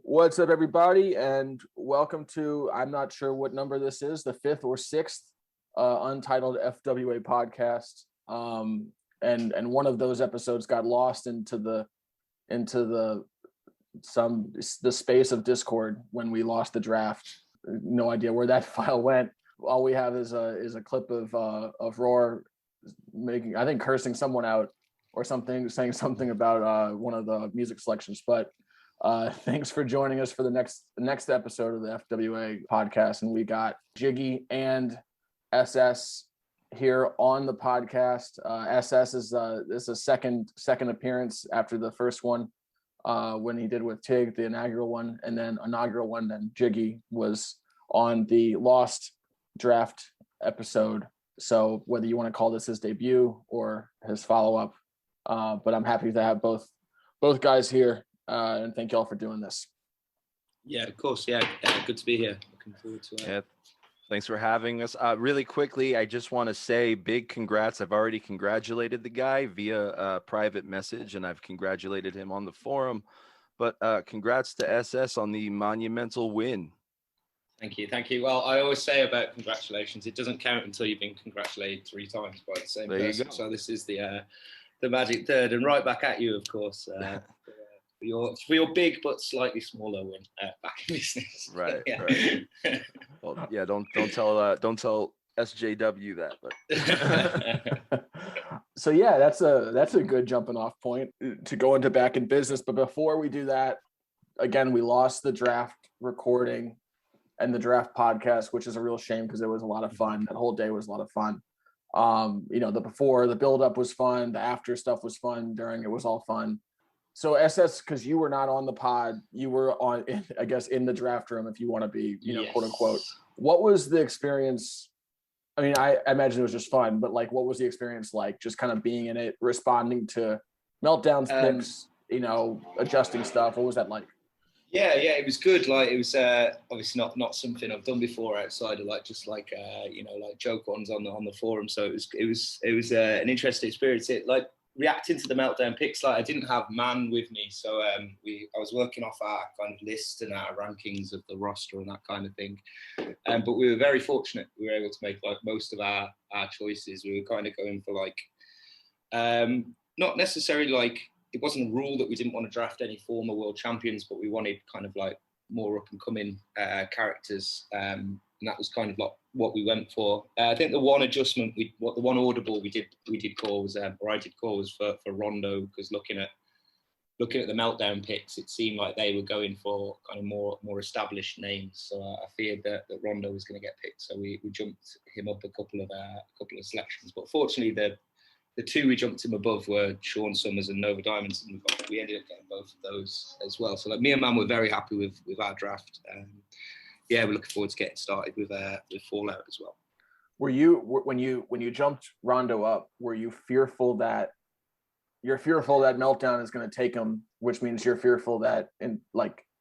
What's up, everybody, and welcome to, I'm not sure what number this is, the fifth or sixth untitled FWA podcast. And one of those episodes got lost into the space of Discord when we lost the draft. No idea where that file went. All we have is a clip of Roar making, I think, cursing someone out or something, saying something about one of the music selections. But thanks for joining us for the next episode of the FWA podcast. And we got Jiggy and SS here on the podcast. SS is a second appearance after the first one when he did with Tig, the inaugural one, and then Jiggy was on the Lost draft episode. So whether you want to call this his debut or his follow-up, but I'm happy to have both guys here. And thank you all for doing this. Yeah, of course. Yeah, good to be here. Looking forward to it. Yeah, thanks for having us. Really quickly, I just want to say big congrats. I've already congratulated the guy via a private message, and I've congratulated him on the forum. But congrats to SS on the monumental win. Thank you. Well, I always say about congratulations, it doesn't count until you've been congratulated 3 times by the same person. So this is the magic third, and right back at you, of course. For your big but slightly smaller win back in business. Right. Right. Well, yeah. Don't tell SJW that. But so yeah, that's a good jumping off point to go into back in business. But before we do that, again, we lost the draft recording and the draft podcast, which is a real shame because it was a lot of fun. That whole day was a lot of fun. The build up was fun. The after stuff was fun. During it was all fun. So SS, because you were not on the pod, you were on, I guess, in the draft room, if you want to be, yes. Quote unquote. What was the experience? I mean, I imagine it was just fun, but like, what was the experience like? Just kind of being in it, responding to meltdowns, picks, adjusting stuff. What was that like? Yeah, it was good. Like, it was obviously not something I've done before outside of joke ones on the forum. So it was an interesting experience. It like reacting to the meltdown picks. Like, I didn't have Man with me, so I was working off our kind of list and our rankings of the roster and that kind of thing. But we were very fortunate. We were able to make like most of our choices. We were kind of going for like not necessarily like, it wasn't a rule that we didn't want to draft any former world champions, but we wanted kind of like more up and coming characters. And that was kind of like what we went for. I think the one adjustment, the one audible we did call was, or I did call, was for Rondo, because looking at the meltdown picks, it seemed like they were going for kind of more established names. So I feared that Rondo was going to get picked. So we jumped him up a couple of selections. But fortunately, the two we jumped him above were Sean Summers and Nova Diamonds, and we ended up getting both of those as well. So like, me and Man were very happy with our draft. Yeah, we're looking forward to getting started with Fallout as well. Were you, when you jumped Rondo up, were you fearful that meltdown is going to take him, which means you're fearful that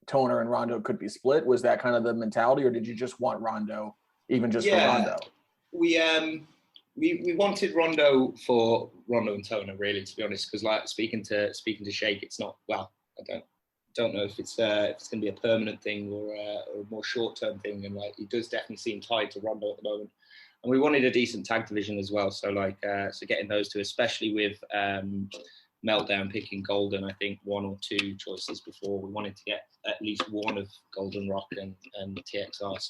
Toner and Rondo could be split? Was that kind of the mentality, or did you just want Rondo even just for Rondo? We wanted Rondo for Rondo and Toner, really, to be honest, because like speaking to Shake, it's not, well, I don't know if it's going to be a permanent thing or a more short-term thing, and like, he does definitely seem tied to Rondo at the moment. And we wanted a decent tag division as well, so like so getting those two, especially with meltdown picking Golden, I think 1 or 2 choices before, we wanted to get at least one of Golden Rock and TXR.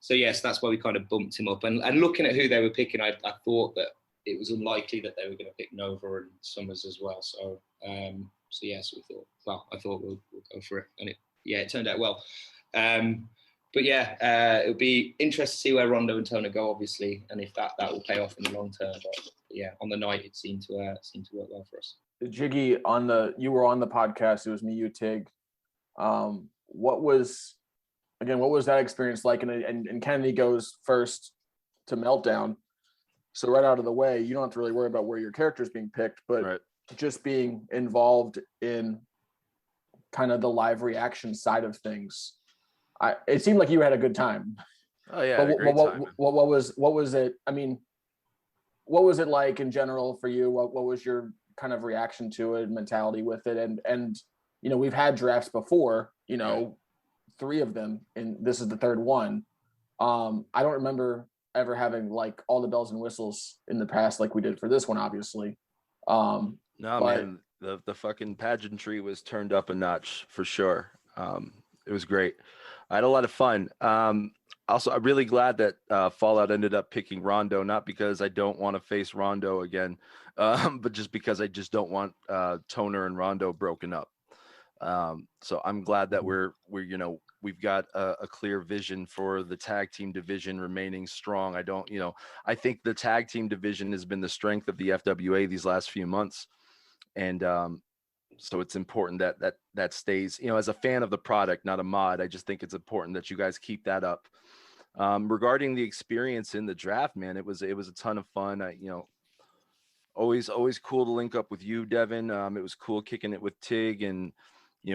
So yes, that's why we kind of bumped him up. And looking at who they were picking, I thought that it was unlikely that they were going to pick Nova and Summers as well. So yes, we thought, well, I thought we'll go for it, and it turned out well. But yeah, it'll be interesting to see where Rondo and Toner go, obviously, and if that will pay off in the long term. But yeah, on the night it seemed to work well for us. Jiggy, you were on the podcast. It was me, you, Tig. What was that experience like? And Kennedy goes first to meltdown, so right out of the way, you don't have to really worry about where your character is being picked, but right. Just being involved in kind of the live reaction side of things. It seemed like you had a good time. Oh yeah, what was it? I mean, what was it like in general for you? What was your kind of reaction to it, mentality with it, and we've had drafts before, 3 of them, and this is the third one. I don't remember ever having like all the bells and whistles in the past like we did for this one, obviously. No, But man, the fucking pageantry was turned up a notch for sure. It was great. I had a lot of fun. Also, I'm really glad that Fallout ended up picking Rondo, not because I don't want to face Rondo again, but just because I just don't want Toner and Rondo broken up. So I'm glad that we've got a clear vision for the tag team division remaining strong. I think the tag team division has been the strength of the FWA these last few months. And so it's important that stays, as a fan of the product, not a mod. I just think it's important that you guys keep that up. Regarding the experience in the draft, man, it was a ton of fun. Always cool to link up with you, Devin. It was cool kicking it with Tig and,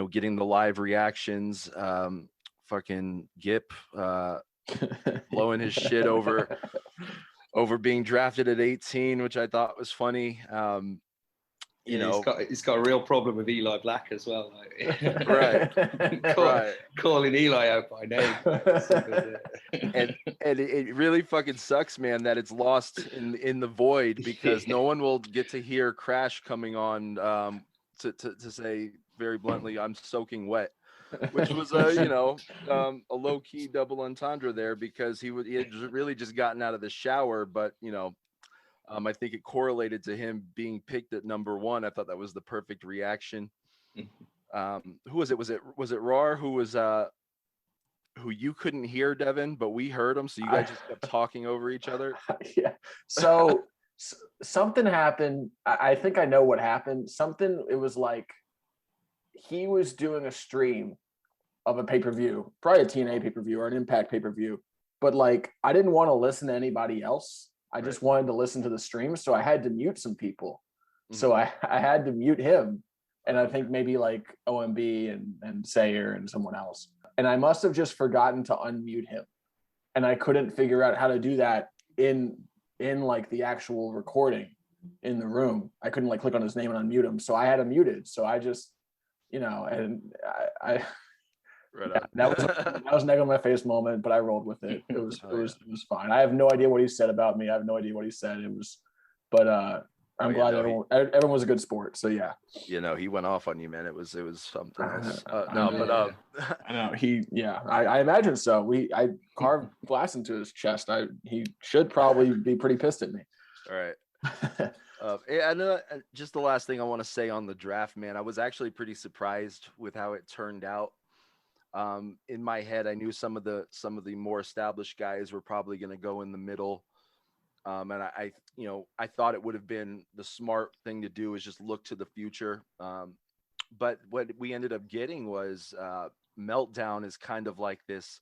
getting the live reactions. Fucking Gip blowing his shit over being drafted at 18, which I thought was funny. He's got a real problem with Eli Black as well. Like, right. Calling Eli out by name. and it really fucking sucks, man, that it's lost in the void, because no one will get to hear Crash coming on to say very bluntly, "I'm soaking wet," which was a low key double entendre there, because he had really just gotten out of the shower, but I think it correlated to him being picked at number 1. I thought that was the perfect reaction. Who was it? Was it Rar who was who you couldn't hear, Devin, but we heard him, so you guys just kept talking over each other? Yeah. So something happened. I think I know what happened. It was like he was doing a stream of a pay-per-view, probably a TNA pay-per-view or an Impact pay-per-view, but like I didn't want to listen to anybody else. I just wanted to listen to the stream, so I had to mute some people. So I had to mute him, and I think maybe like OMB and Sayer and someone else. And I must have just forgotten to unmute him, and I couldn't figure out how to do that in like the actual recording in the room. I couldn't like click on his name and unmute him, so I had him muted. So I just, and I Right yeah, that was an egg on my face moment, but I rolled with it. It was fine. I have no idea what he said about me. I have no idea what he said. But I'm glad everyone was a good sport. So yeah. He went off on you, man. It was something else. I know I imagine so. I carved glass into his chest. He should probably be pretty pissed at me. All right. And just the last thing I want to say on the draft, man, I was actually pretty surprised with how it turned out. In my head, I knew some of the more established guys were probably going to go in the middle. And I thought it would have been the smart thing to do is just look to the future. But what we ended up getting was Meltdown is kind of like this,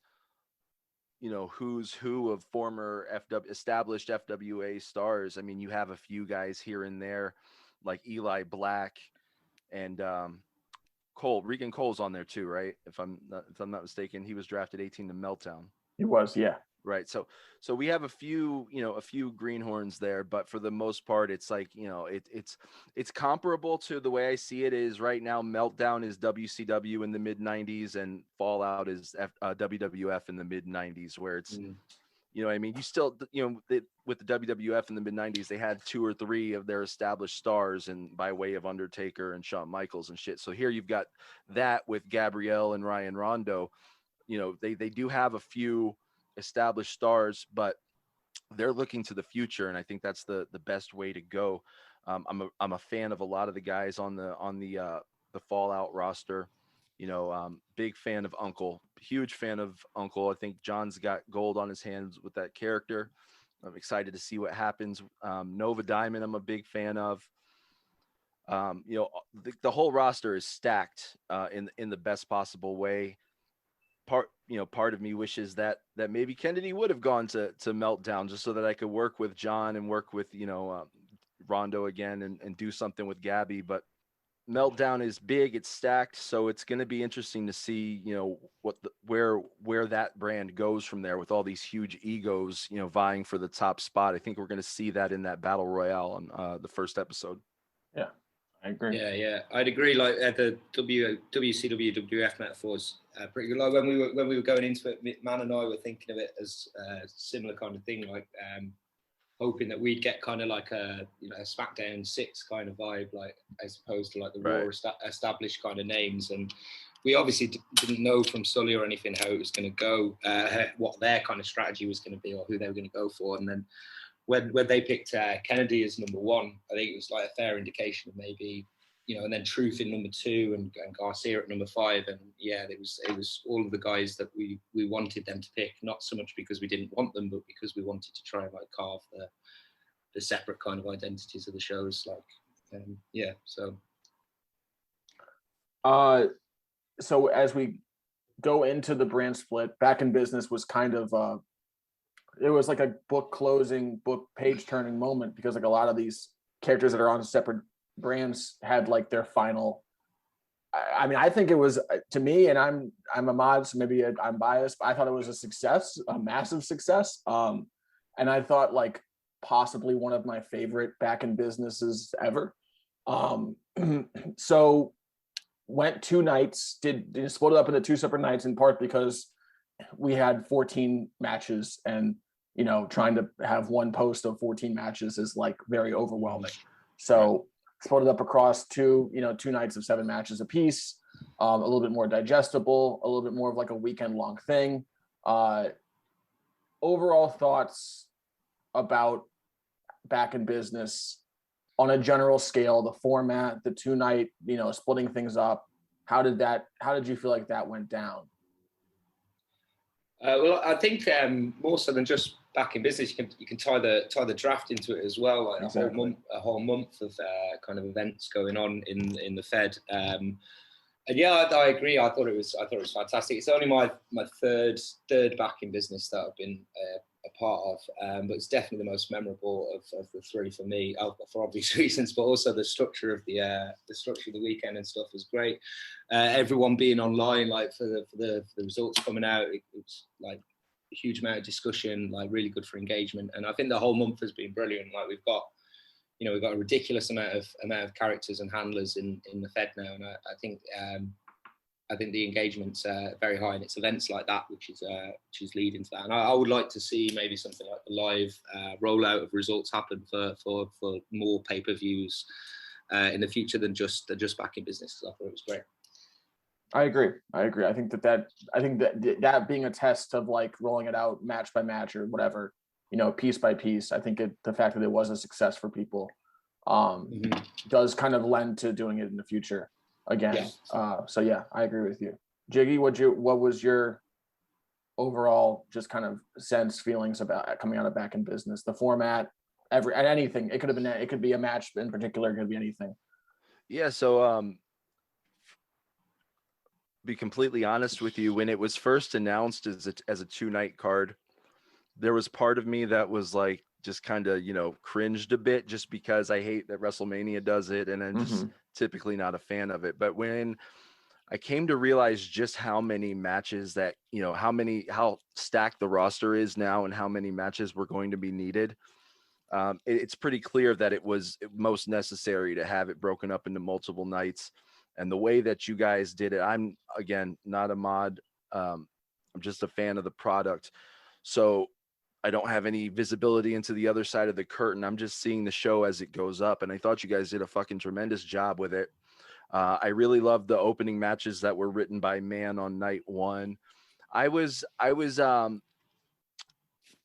who's who of former established FWA stars. I mean, you have a few guys here and there, like Eli Black and Regan Cole's on there too, right? If I'm not mistaken, he was drafted 18 to Meltdown. He was, yeah. Right. So we have a few greenhorns there, but for the most part, it's like, it's comparable to the way I see it is right now. Meltdown is WCW in the mid 90s and Fallout is WWF in the mid 90s, where it's, I mean, you still, with the WWF in the mid 90s, they had 2 or 3 of their established stars and by way of Undertaker and Shawn Michaels and shit. So here you've got that with Gabrielle and Ryan Rondo. They do have a few established stars, but they're looking to the future, and I think that's the best way to go. I'm a fan of a lot of the guys on the Fallout roster. Big fan of Uncle, huge fan of Uncle. I think John's got gold on his hands with that character. I'm excited to see what happens. Nova Diamond, I'm a big fan of. The whole roster is stacked in the best possible way. Part of me wishes that maybe Kennedy would have gone to Meltdown just so that I could work with John and work with Rondo again and do something with Gabby. But Meltdown is big, it's stacked, so it's going to be interesting to see where that brand goes from there with all these huge egos vying for the top spot. I think we're going to see that in that battle royale on the first episode. Yeah, I agree. Yeah, I'd agree. Like the WCW WF metaphors, pretty good. Like when we were going into it, Man and I were thinking of it as a similar kind of thing, like hoping that we'd get kind of like a a SmackDown 6 kind of vibe, like as opposed to like the Raw established kind of names. And we obviously didn't know from Sully or anything how it was going to go, what their kind of strategy was going to be, or who they were going to go for. And then when they picked Kennedy as number 1, I think it was like a fair indication of maybe, and then Truth in number 2 and Garcia at number 5. And yeah, it was all of the guys that we wanted them to pick, not so much because we didn't want them, but because we wanted to try and like carve the separate kind of identities of the shows. Like, So as we go into the brand split, Back in Business was kind of it was like a book closing, book page turning moment, because like a lot of these characters that are on separate brands had like their final. I mean, I think it was, to me, and I'm a mod, so maybe I'm biased, but I thought it was a success, a massive success. And I thought like possibly one of my favorite Back in Businesses ever. So went 2 nights, did split it up into 2 separate nights, in part because we had 14 matches, and trying to have one post of 14 matches is like very overwhelming. So split it up across 2 nights of 7 matches a piece, a little bit more digestible, a little bit more of like a weekend long thing. Overall thoughts about Back in Business on a general scale, the format, the 2 night, splitting things up. How did you feel like that went down? Well, I think more so than just Back in Business, you can tie the draft into it as well. Like exactly. a whole month of kind of events going on in the Fed. And yeah, I agree. I thought it was fantastic. It's only my third Back in Business that I've been a part of, but it's definitely the most memorable of the 3 for me, for obvious reasons. But also the structure of the weekend and stuff was great. Everyone being online, like for the results coming out, it was like a huge amount of discussion, like really good for engagement. And I think the whole month has been brilliant. Like we've got a ridiculous amount of characters and handlers in the Fed now, and I think the engagement's very high, and it's events like that which is leading to that. And I would like to see maybe something like the live rollout of results happen for more pay-per-views in the future than just Back in Business, because I thought it was great. I agree. I think that being a test of like rolling it out match by match or whatever, piece by piece, I think the fact that it was a success for people does kind of lend to doing it in the future again. Yeah. So yeah, I agree with you. Jiggy, what was your overall just kind of feelings about coming out of Back in Business, the format, anything? It could be a match in particular, it could be anything. Yeah, so be completely honest with you, when it was first announced as a 2-night card, there was part of me that was like just kind of cringed a bit, just because I hate that WrestleMania does it, and I'm just typically not a fan of it. But when I came to realize just how many matches that how stacked the roster is now and how many matches were going to be needed, it's pretty clear that it was most necessary to have it broken up into multiple nights. And the way that you guys did it, I'm, again, not a mod. I'm just a fan of the product. So I don't have any visibility into the other side of the curtain. I'm just seeing the show as it goes up. And I thought you guys did a fucking tremendous job with it. I really loved the opening matches that were written by Man on night 1. I was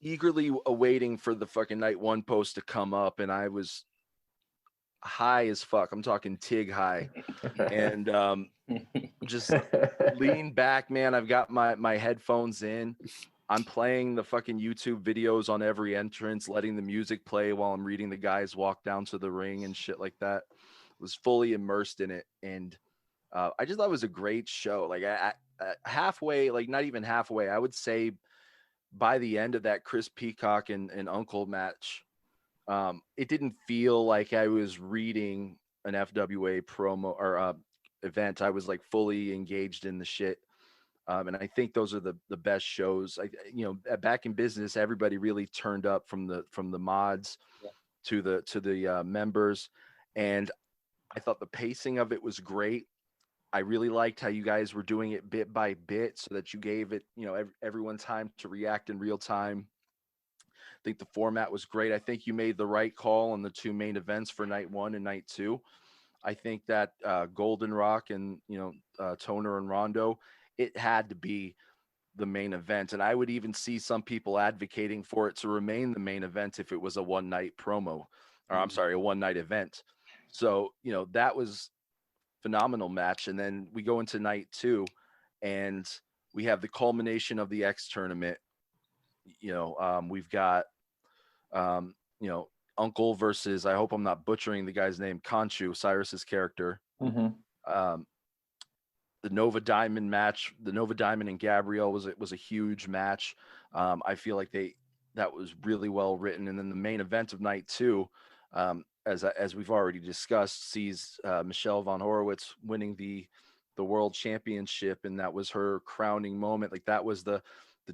eagerly awaiting for the fucking night 1 post to come up, and I was high as fuck. I'm talking Tig high. And just lean back, man. I've got my headphones in. I'm playing the fucking YouTube videos on every entrance, letting the music play while I'm reading the guys walk down to the ring and shit like that. Was fully immersed in it. And I just thought it was a great show. Like I halfway, like not even halfway, I would say by the end of that Chris Peacock and Uncle match, it didn't feel like I was reading an FWA promo or event. I was like fully engaged in the shit. And I think those are the best shows. Back in Business, everybody really turned up from the mods to the members. And I thought the pacing of it was great. I really liked how you guys were doing it bit by bit so that you gave it, everyone time to react in real time. I think the format was great. I think you made the right call on the two main events for night one and night two. I think that Golden Rock and, Toner and Rondo, it had to be the main event. And I would even see some people advocating for it to remain the main event if it was a one night promo, or I'm sorry, a one night event. So, that was phenomenal match. And then we go into night two and we have the culmination of the X tournament. We've got, Uncle versus, I hope I'm not butchering the guy's name, Conchu, Cyrus's character. Mm-hmm. The Nova Diamond match, the Nova Diamond and Gabriel was a huge match. I feel like that was really well written. And then the main event of night two, as we've already discussed, sees Michelle von Horowitz winning the world championship, and that was her crowning moment. Like that was the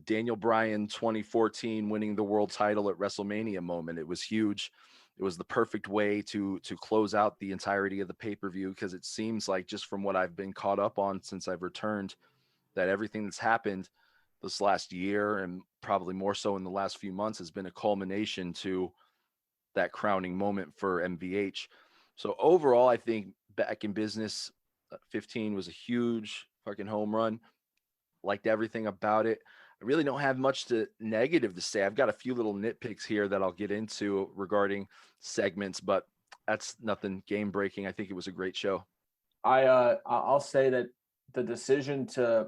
Daniel Bryan 2014 winning the world title at WrestleMania moment. It was huge. It was the perfect way to close out the entirety of the pay-per-view, because it seems like, just from what I've been caught up on since I've returned, that everything that's happened this last year, and probably more so in the last few months, has been a culmination to that crowning moment for MVH. So overall, I think Back in Business 15 was a huge fucking home run. Liked everything about it. I really don't have much negative to say. I've got a few little nitpicks here that I'll get into regarding segments, but that's nothing game breaking. I think it was a great show. I'll say that the decision to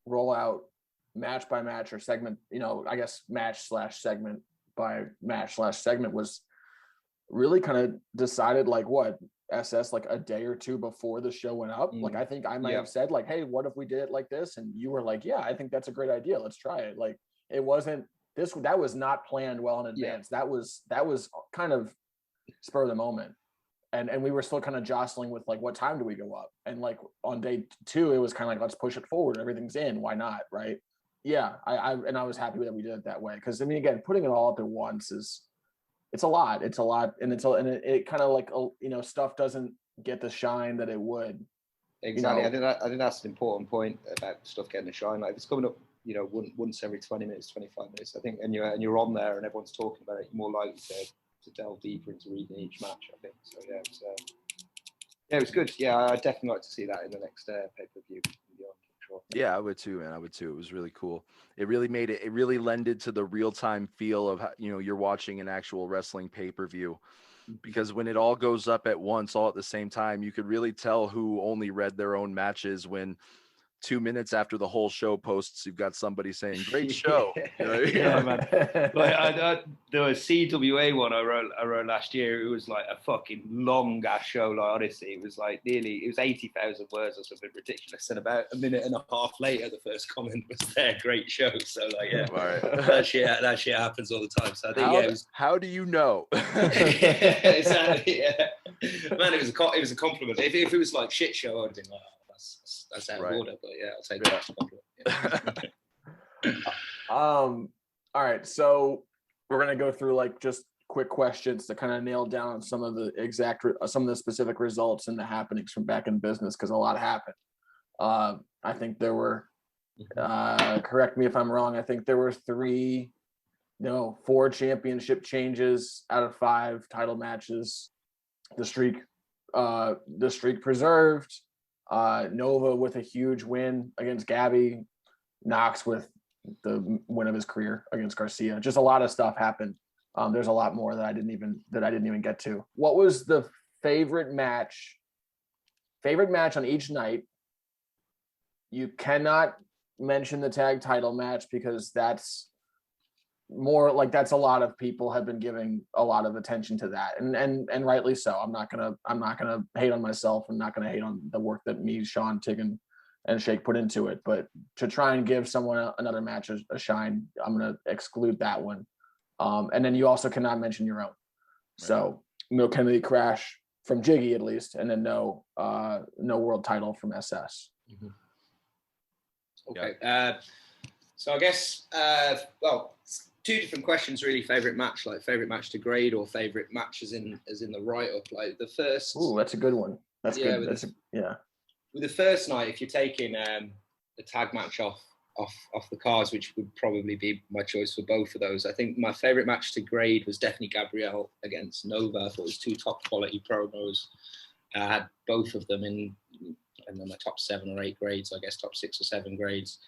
roll out match by match or segment, I guess match/segment by match/segment was really kind of decided like what SS like a day or two before the show went up. Like I think I might have said like, hey, what if we did it like this? And you were like, yeah, I think that's a great idea. Let's try it. Like it wasn't that was not planned well in advance. That was kind of spur of the moment. And we were still kind of jostling with like, what time do we go up? And like on day two, it was kind of like, let's push it forward. Everything's in. Why not? Right. Yeah. I was happy that we did it that way. Cause I mean, again, putting it all up at once it's a lot. And it kind of like, stuff doesn't get the shine that it would. Exactly. I think that's an important point about stuff getting the shine. Like if it's coming up, once every 20 minutes, 25 minutes, I think, and you're on there and everyone's talking about it, you're more likely to delve deeper into reading each match, I think. So it was good. Yeah, I'd definitely like to see that in the next pay-per-view and beyond. Sure. Yeah, I would too, man. I would too. It was really cool. It really lended to the real-time feel of how, you're watching an actual wrestling pay-per-view, because when it all goes up at once, all at the same time, you could really tell who only read their own matches when 2 minutes after the whole show posts, you've got somebody saying, great show. Yeah, man. Like, there was CWA one I wrote last year. It was like a fucking long ass show. Like honestly, it was like it was 80,000 words or something ridiculous. And about a minute and a half later, the first comment was there, great show. So like, yeah, right. that shit happens all the time. So I think how do you know? Exactly. Yeah. Man, it was a compliment. If it was like shit show, I'd have been like, that's out of order, but yeah, I'll take that. Yeah. All right, so we're gonna go through like just quick questions to kind of nail down some of the specific results and the happenings from Back in Business, because a lot happened. I think there were, correct me if I'm wrong, I think there were 4 championship changes out of 5 title matches. The streak preserved. Nova with a huge win against Gabby, Knox with the win of his career against Garcia. Just a lot of stuff happened. There's a lot more that I didn't even get to. What was the favorite match on each night? You cannot mention the tag title match because that's more like, that's a lot of people have been giving a lot of attention to that, and rightly so. I'm not gonna hate on myself. I'm not gonna hate on the work that me, Sean, Tig, and Shake put into it. But to try and give someone another match a shine, I'm gonna exclude that one. And then you also cannot mention your own. So no Kennedy Crash from Jiggy at least, and then no world title from SS. Mm-hmm. Okay. So I guess two different questions really. Favorite match to grade, or favorite match as in the write-up. Like the first. Ooh, that's a good one. That's Yeah, good. Yeah. With the first night, if you're taking the tag match off the cards, which would probably be my choice for both of those, I think my favorite match to grade was definitely Gabrielle against Nova. I thought it was two top quality promos. I had both of them in my top 7 or 8 grades, I guess top 6 or 7 grades.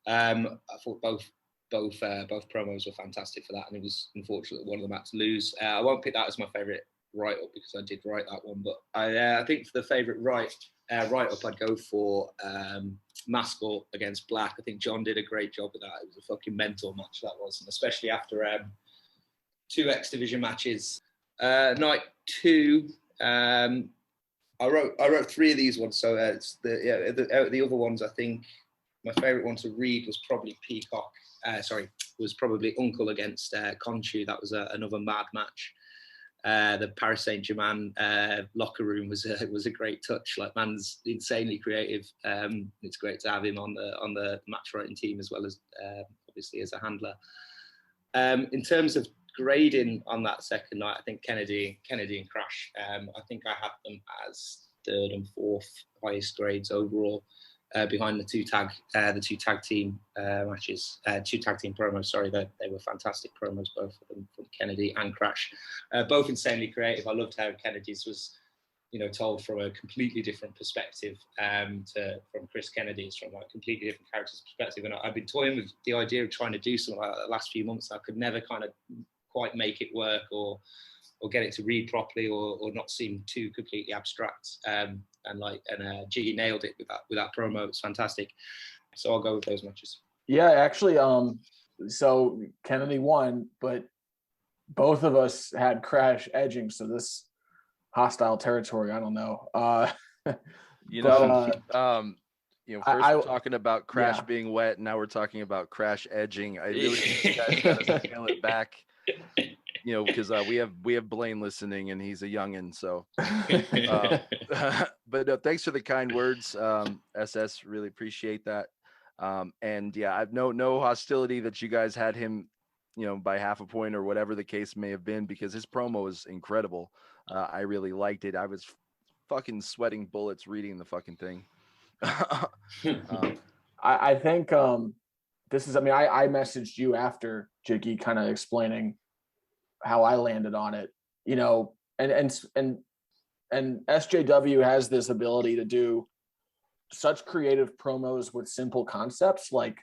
I thought both promos were fantastic for that, and it was unfortunate that one of them had to lose. I won't pick that as my favorite write-up because I did write that one, but I think for the favorite write-up, I'd go for Mascot against Black. I think John did a great job with that. It was a fucking mental match that was, and especially after 2 X Division matches. Night 2, I wrote 3 of these ones. So it's the other ones. I think my favourite one to read was probably was probably Uncle against Conchu. That was another mad match. The Paris Saint-Germain locker room was a great touch. Like, man's insanely creative. It's great to have him on the match writing team as well as obviously as a handler. In terms of grading on that second night, I think Kennedy and Crash. I think I had them as 3rd and 4th highest grades overall, behind the two tag team matches, 2 tag team promos. Sorry, they were fantastic promos, both of them, from Kennedy and Crash. Both insanely creative. I loved how Kennedy's was, told from a completely different perspective from Chris Kennedy's, from like a completely different character's perspective. And I've been toying with the idea of trying to do something like that the last few months. I could never kind of quite make it work or get it to read properly or not seem too completely abstract. And Jiggy nailed it with that promo. It's fantastic. So I'll go with those matches. Yeah, actually, so Kennedy won, but both of us had Crash edging, so this hostile territory. I don't know. First we're talking about Crash being wet, and now we're talking about Crash edging. I really think you guys gotta scale it back. Because we have Blaine listening, and he's a youngin'. So, but no, thanks for the kind words, SS. Really appreciate that. And yeah, I've no hostility that you guys had him, by half a point or whatever the case may have been, because his promo is incredible. I really liked it. I was fucking sweating bullets reading the fucking thing. I think this is. I mean, I messaged you after, Jiggy, kind of explaining how I landed on it, and SJW has this ability to do such creative promos with simple concepts, like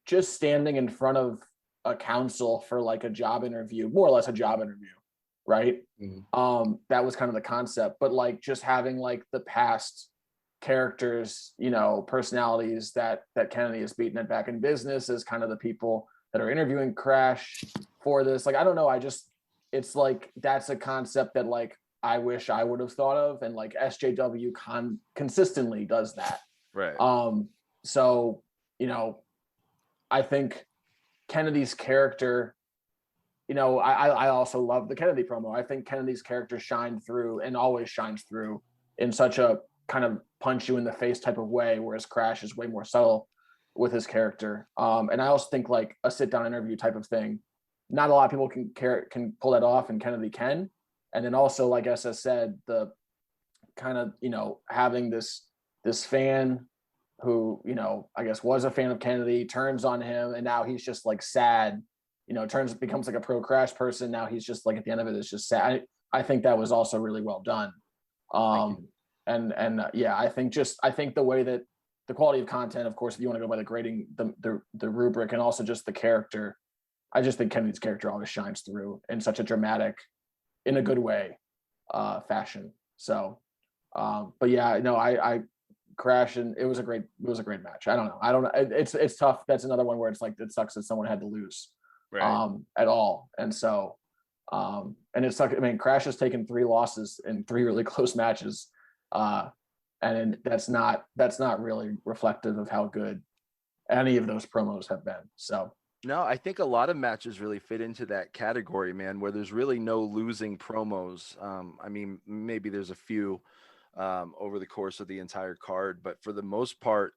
just standing in front of a council for like a job interview, more or less a job interview, right? That was kind of the concept, but like just having like the past characters, personalities that Kennedy has beaten it back in business as kind of the people that are interviewing Crash for this. Like, I don't know. It's like, that's a concept that like, I wish I would have thought of. And like SJW consistently does that. Right. So, I think Kennedy's character, I also love the Kennedy promo. I think Kennedy's character shined through and always shines through in such a kind of punch you in the face type of way, whereas Crash is way more subtle with his character. And I also think like a sit down interview type of thing, not a lot of people can pull that off, and Kennedy can. And then also, like SS said, the kind of, having this fan who, I guess was a fan of Kennedy, turns on him, and now he's just like sad, becomes like a pro Crash person. Now he's just like, at the end of it, it's just sad. I think that was also really well done. Yeah, I think the way that the quality of content, of course, if you want to go by the grading, the rubric, and also just the character, I just think Kennedy's character always shines through in such a dramatic, in a good way, fashion. So, but yeah, no, I Crash, and it was a great match. I don't know. It's tough. That's another one where it's like, it sucks that someone had to lose, right. At all. And so, and it sucks. I mean, Crash has taken 3 losses in 3 really close matches. And that's not really reflective of how good any of those promos have been. So no, I think a lot of matches really fit into that category, man, where there's really no losing promos. I mean, maybe there's a few over the course of the entire card, but for the most part,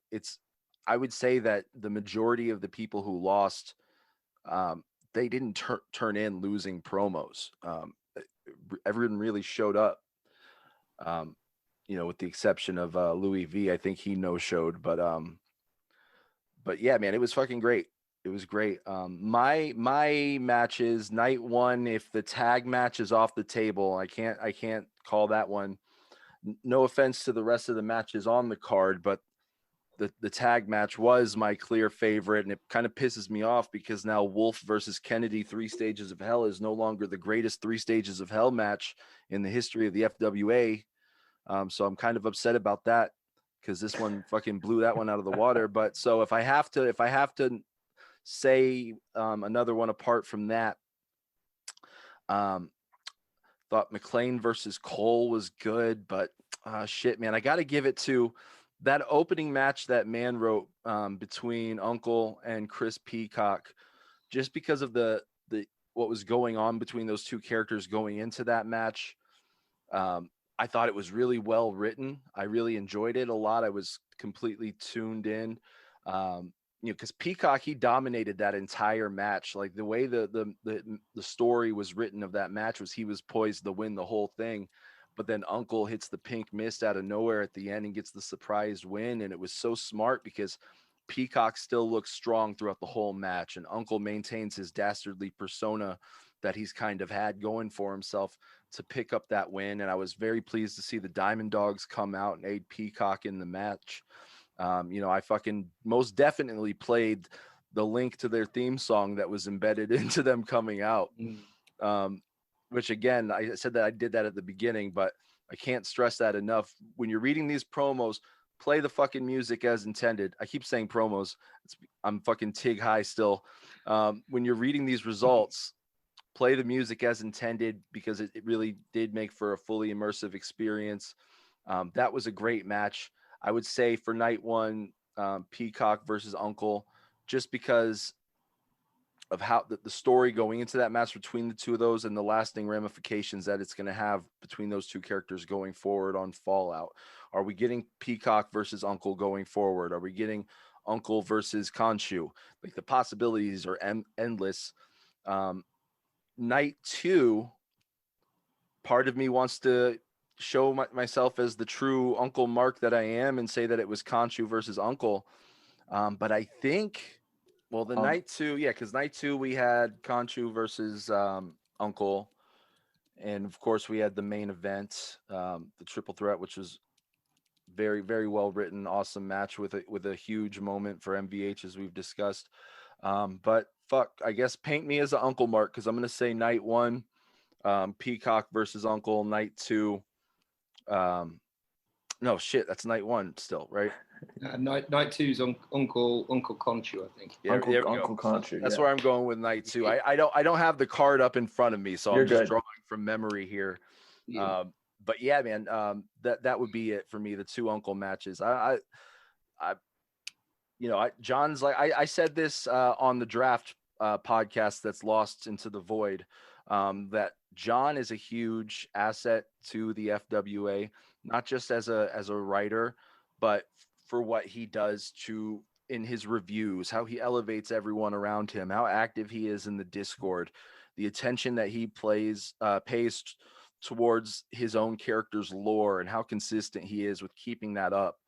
I would say that the majority of the people who lost, they didn't turn in losing promos. Everyone really showed up. you know, with the exception of Louis V, I think he no showed, but yeah, man, it was fucking great. It was great. My matches, night one, if the tag match is off the table, I can't call that one. No offense to the rest of the matches on the card, but the tag match was my clear favorite, and it kind of pisses me off because now Wolf versus Kennedy 3 Stages of Hell is no longer the greatest 3 Stages of Hell match in the history of the FWA. So I'm kind of upset about that because this one fucking blew that one out of the water. But so if I have to say another one apart from that, thought McLean versus Cole was good, but shit, man, I got to give it to that opening match that man wrote between Uncle and Chris Peacock, just because of the what was going on between those two characters going into that match. I thought it was really well written. I really enjoyed it a lot. I was completely tuned in. You know, because Peacock, he dominated that entire match. Like the way the story was written of that match was he was poised to win the whole thing, but then Uncle hits the pink mist out of nowhere at the end and gets the surprise win. And it was so smart because Peacock still looks strong throughout the whole match, and Uncle maintains his dastardly persona that he's kind of had going for himself to pick up that win. And I was very pleased to see the Diamond Dogs come out and aid Peacock in the match. You know, I fucking most definitely played the link to their theme song that was embedded into them coming out. Which again, I said that I did that at the beginning, but I can't stress that enough. When you're reading these promos, play the fucking music as intended. I keep saying promos. I'm fucking Tig high still. When you're reading these results, play the music as intended because it really did make for a fully immersive experience. That was a great match. I would say for night one, Peacock versus Uncle, just because of how the story going into that match between the two of those and the lasting ramifications that it's going to have between those two characters going forward on Fallout. Are we getting Peacock versus Uncle going forward? Are we getting Uncle versus Khonshu? Like the possibilities are endless. Night two, part of me wants to show myself as the true Uncle Mark that I am and say that it was Khonshu versus Uncle. But I think, well, the night two, yeah, because night two we had Khonshu versus Uncle, and of course we had the main event, the triple threat, which was very, very well written, awesome match with a huge moment for MVH as we've discussed. But fuck, I guess paint me as an Uncle Mark because I'm gonna say night one, Peacock versus Uncle. Night two, no shit, that's night one still, right? Night two's Uncle Conchu, I think. Yeah, Uncle Khonshu. That's where I'm going with night two. I don't have the card up in front of me, so I'm just drawing from memory here. Yeah. But yeah, man, that would be it for me. The two Uncle matches. John's like I said this on the draft podcast that's lost into the void. That John is a huge asset to the FWA, not just as a writer, but for what he does in his reviews, how he elevates everyone around him, how active he is in the Discord, the attention that he pays towards his own character's lore, and how consistent he is with keeping that up.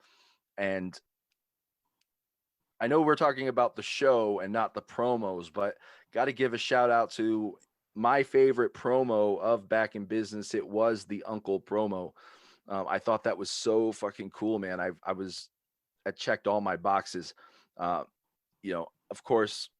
And I know we're talking about the show and not the promos, but got to give a shout out to my favorite promo of Back in Business. It was the Uncle promo. I thought that was so fucking cool, man. I checked all my boxes. Of course,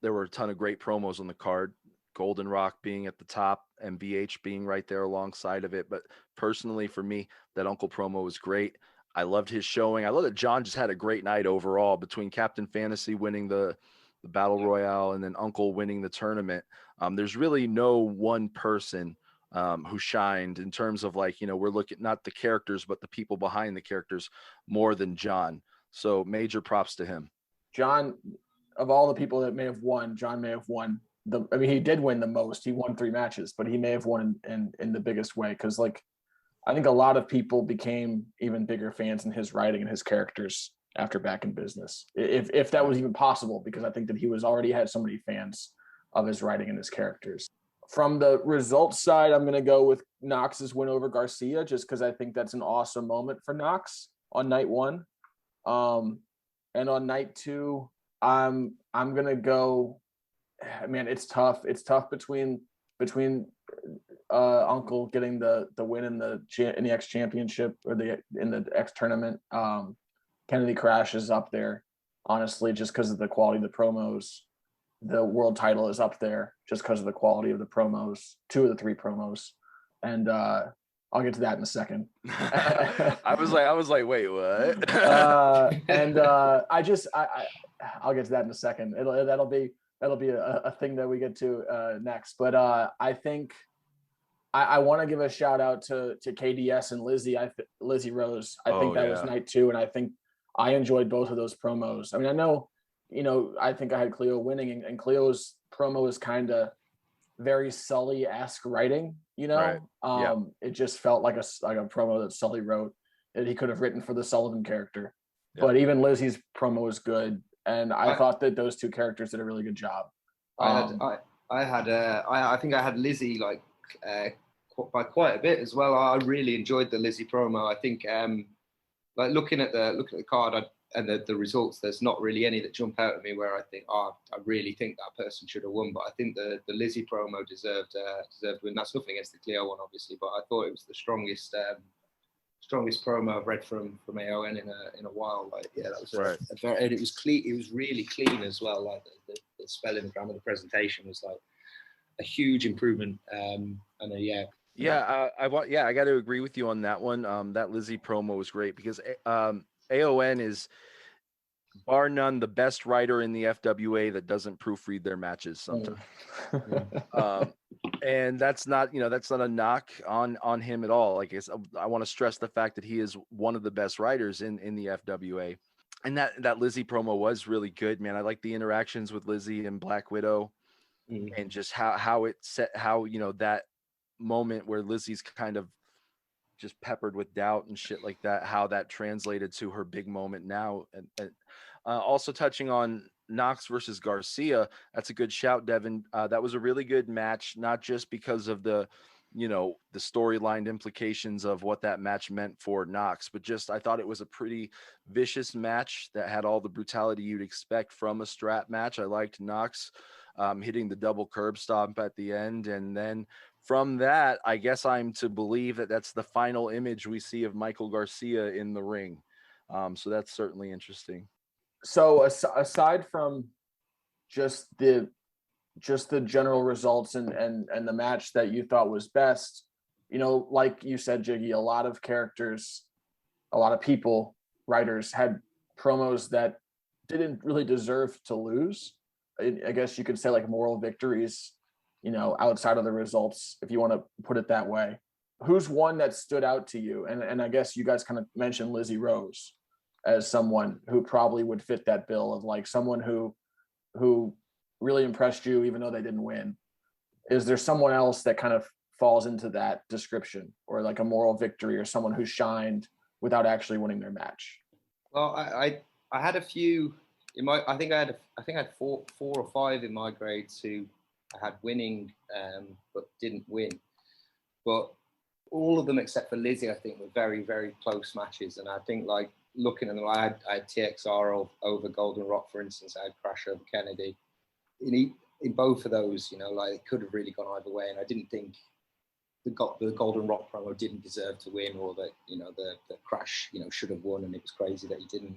there were a ton of great promos on the card. Golden Rock being at the top, MVH being right there alongside of it. But personally, for me, that Uncle promo was great. I loved his showing. I love that John just had a great night overall between Captain Fantasy winning the Battle Royale and then Uncle winning the tournament. There's really no one person who shined in terms of we're looking not the characters, but the people behind the characters more than John. So major props to him. John, of all the people that may have won, John may have won he did win the most. He won 3 matches, but he may have won in the biggest way. Cause I think a lot of people became even bigger fans in his writing and his characters after Back in Business. If that was even possible, because I think that he was already had so many fans of his writing and his characters. From the results side, I'm going to go with Knox's win over Garcia, just because I think that's an awesome moment for Knox on night one. And on night two, I'm going to go. Man, it's tough. It's tough between Uncle getting the win in the X Championship or in the X tournament. Kennedy Crash is up there, honestly, just because of the quality of the promos. The world title is up there just because of the quality of the promos, 2 of the 3 promos, and I'll get to that in a second. I was like, wait, what? I'll get to that in a second. That'll be a thing that we get to next. But I think I want to give a shout out to KDS and Lizzie Rose. I think that was night 2, and I think I enjoyed both of those promos. I mean, I know, I think I had Cleo winning, and Cleo's promo is kind of very Sully-esque writing, Right. It just felt like a promo that Sully wrote that he could have written for the Sullivan character. Yeah. But even Lizzie's promo was good, and I thought that those 2 characters did a really good job. I think I had Lizzie by quite a bit as well. I really enjoyed the Lizzie promo. I think like looking at the card and the results, there's not really any that jump out at me where I think, I really think that person should have won. But I think the Lizzie promo deserved to win. That's nothing against the Cleo one, obviously, but I thought it was the strongest promo I've read from AON in a while. Like, yeah, that was right. And it was clean. It was really clean as well. Like the spelling, the grammar, the presentation was like a huge improvement. I got to agree with you on that one. That Lizzie promo was great because AON is bar none the best writer in the FWA that doesn't proofread their matches sometimes. And that's not a knock on him at all. Like I want to stress the fact that he is one of the best writers in the FWA. And that Lizzie promo was really good, man. I like the interactions with Lizzie and Black Widow, and just how it set, that moment where Lizzie's kind of just peppered with doubt and shit like that, how that translated to her big moment now. And also touching on Knox versus Garcia, that's a good shout, Devin. That was a really good match, not just because of the storyline implications of what that match meant for Knox, but just I thought it was a pretty vicious match that had all the brutality you'd expect from a strap match. I liked Knox hitting the double curb stomp at the end, and then from that, I guess I'm to believe that that's the final image we see of Michael Garcia in the ring. So that's certainly interesting. So aside from just the general results and the match that you thought was best, like you said, Jiggy, a lot of characters, a lot of people, writers had promos that didn't really deserve to lose. I guess you could say like moral victories, outside of the results, if you want to put it that way. Who's one that stood out to you? And I guess you guys kind of mentioned Lizzie Rose as someone who probably would fit that bill of like someone who really impressed you, even though they didn't win. Is there someone else that kind of falls into that description, or like a moral victory, or someone who shined without actually winning their match? Well, I had a few in my. I think I had four or five in my grades who I had winning, but didn't win. But all of them except for Lizzie, I think, were very, very close matches. And I think, like, looking at them, I had TXR over Golden Rock, for instance. I had Crash over Kennedy. In both of those, like, it could have really gone either way. And I didn't think the Golden Rock promo didn't deserve to win, or that, the Crash, should have won, and it was crazy that he didn't.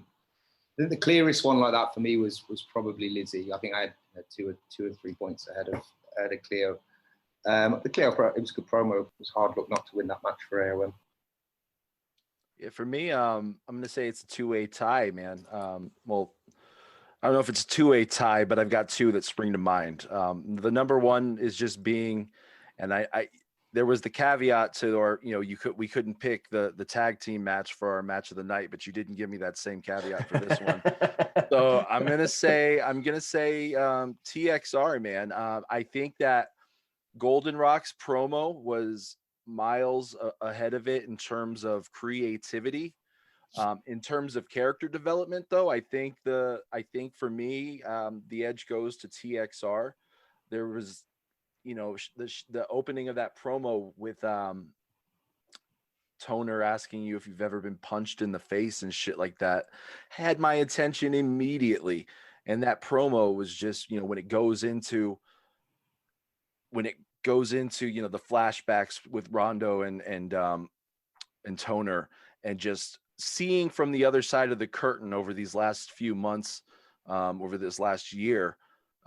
I think the clearest one like that for me was probably Lizzie. I think I had two or 3 points ahead of Cleo. The Cleo, it was a good promo. It was hard luck not to win that match for AOM. Yeah, for me, I'm going to say it's a 2-way tie, man. Well, I don't know if it's a 2-way tie, but I've got 2 that spring to mind. The number one is just being, and I there was the caveat to, or we couldn't pick the tag team match for our match of the night, but you didn't give me that same caveat for this one. So I'm gonna say TXR, man. I think that Golden Rock's promo was miles ahead of it in terms of creativity. In terms of character development, though, I think for me, the edge goes to TXR. There was you know, the opening of that promo with Toner asking you if you've ever been punched in the face and shit like that had my attention immediately. And that promo was just, you know, when it goes into, you know, the flashbacks with Rondo and Toner, and just seeing from the other side of the curtain over these last few months, over this last year,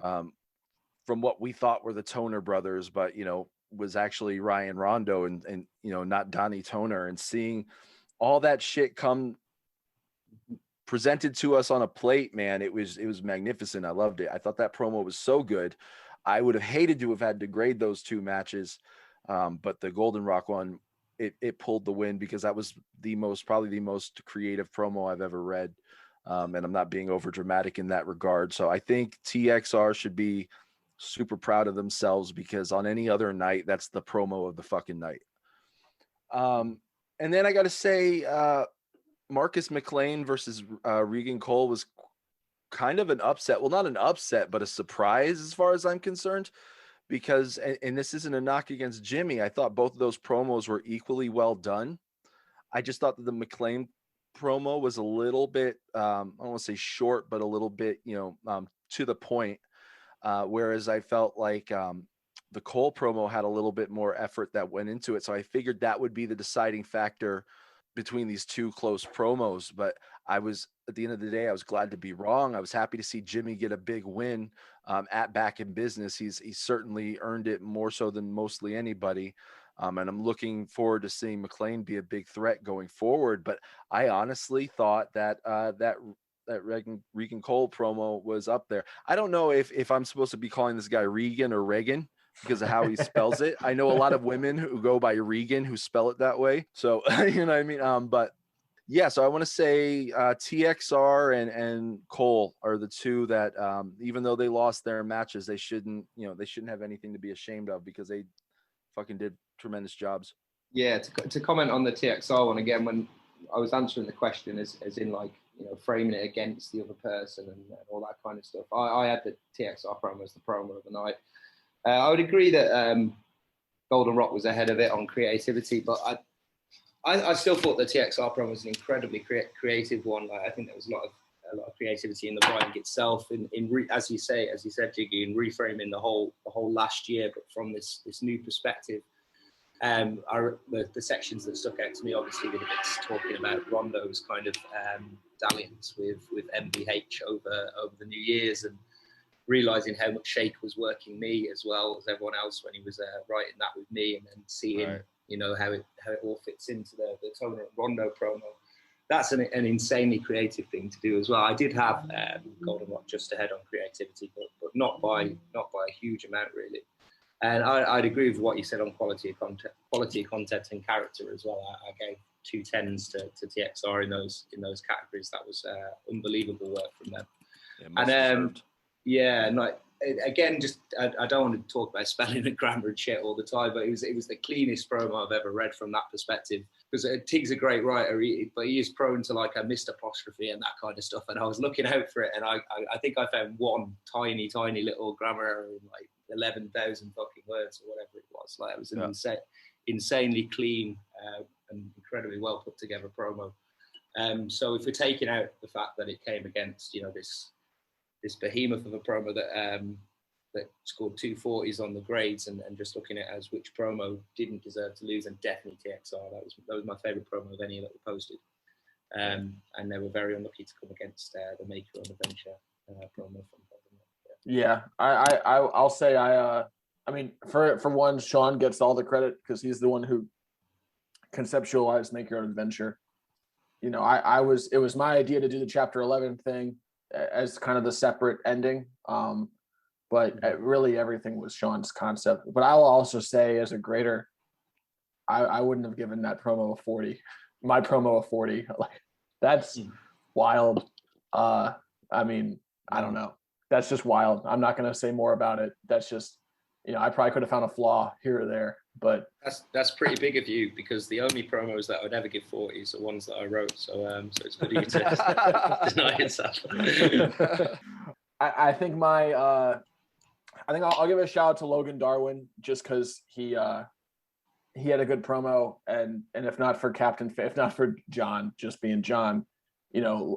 from what we thought were the Toner brothers, but, you know, was actually Ryan Rondo and you know, not Donnie Toner, and seeing all that shit come presented to us on a plate, man, it was magnificent. I loved it. I thought that promo was so good. I would have hated to have had to grade those two matches, but the Golden Rock one, it pulled the win, because that was probably the most creative promo I've ever read. And I'm not being over dramatic in that regard. So I think TXR should be super proud of themselves, because on any other night, that's the promo of the fucking night. And then I got to say, Marcus McLean versus Regan Cole was kind of an upset. Well, not an upset, but a surprise as far as I'm concerned, because, and this isn't a knock against Jimmy, I thought both of those promos were equally well done. I just thought that the McLean promo was a little bit, I don't want to say short, but a little bit, you know, to the point. Whereas I felt like the Cole promo had a little bit more effort that went into it. So I figured that would be the deciding factor between these two close promos. But I was, at the end of the day, I was glad to be wrong. I was happy to see Jimmy get a big win at Back in Business. He's certainly earned it, more so than mostly anybody. And I'm looking forward to seeing McLean be a big threat going forward. But I honestly thought that that Regan Cole promo was up there. I don't know if I'm supposed to be calling this guy Regan or Reagan because of how he spells it. I know a lot of women who go by Regan who spell it that way. So, you know what I mean? But yeah, so I want to say TXR and Cole are the two that, even though they lost their matches, they shouldn't have anything to be ashamed of, because they fucking did tremendous jobs. Yeah, to comment on the TXR one again, when I was answering the question as in like, you know, framing it against the other person and all that kind of stuff, I had the TXR promo as the promo of the night. I would agree that Golden Rock was ahead of it on creativity, but I still thought the TXR promo was an incredibly creative one. Like, I think there was a lot of creativity in the writing itself, as you said, Jiggy, in reframing the whole last year, but from this new perspective. The sections that stuck out to me, obviously, were the bits talking about Rondo's kind of dalliance with MBH over the New Year's, and realizing how much Shake was working me as well as everyone else when he was writing that with me, and then seeing you know how it all fits into the Toner and Rondo promo. That's an insanely creative thing to do as well. I did have Golden Rock just ahead on creativity, but not by a huge amount really. And I'd agree with what you said on quality of content and character as well. I gave 2 10s to TXR in those categories. That was unbelievable work from them. Yeah, and like, again, just I don't want to talk about spelling and grammar and shit all the time, but it was the cleanest promo I've ever read from that perspective. Because Tig's a great writer, but he is prone to like a missed apostrophe and that kind of stuff. And I was looking out for it, and I think I found one tiny little grammar error in like 11,000 fucking words or whatever it was. Like, it was an insanely clean and incredibly well put together promo. So if we're taking out the fact that it came against, you know, this behemoth of a promo that scored 240s on the grades, and just looking at it as which promo didn't deserve to lose, and definitely TXR. That was my favourite promo of any that we posted. And they were very unlucky to come against the Maker on the Venture promo from Yeah, I'll say I mean, for one, Sean gets all the credit because he's the one who conceptualized Make Your Own Adventure. You know, it was my idea to do the chapter 11 thing as kind of the separate ending. But really everything was Sean's concept. But I will also say, as a grader, I wouldn't have given that promo a 40. My promo a 40. Like, that's wild. I mean, I don't know. That's just wild. I'm not going to say more about it. That's just, you know, I probably could have found a flaw here or there, but that's pretty big of you, because the only promos that I would ever give 40s are ones that I wrote. So it's good of you to deny yourself. I think my I think I'll give a shout out to Logan Darwin just because he had a good promo, and if not for if not for John just being John,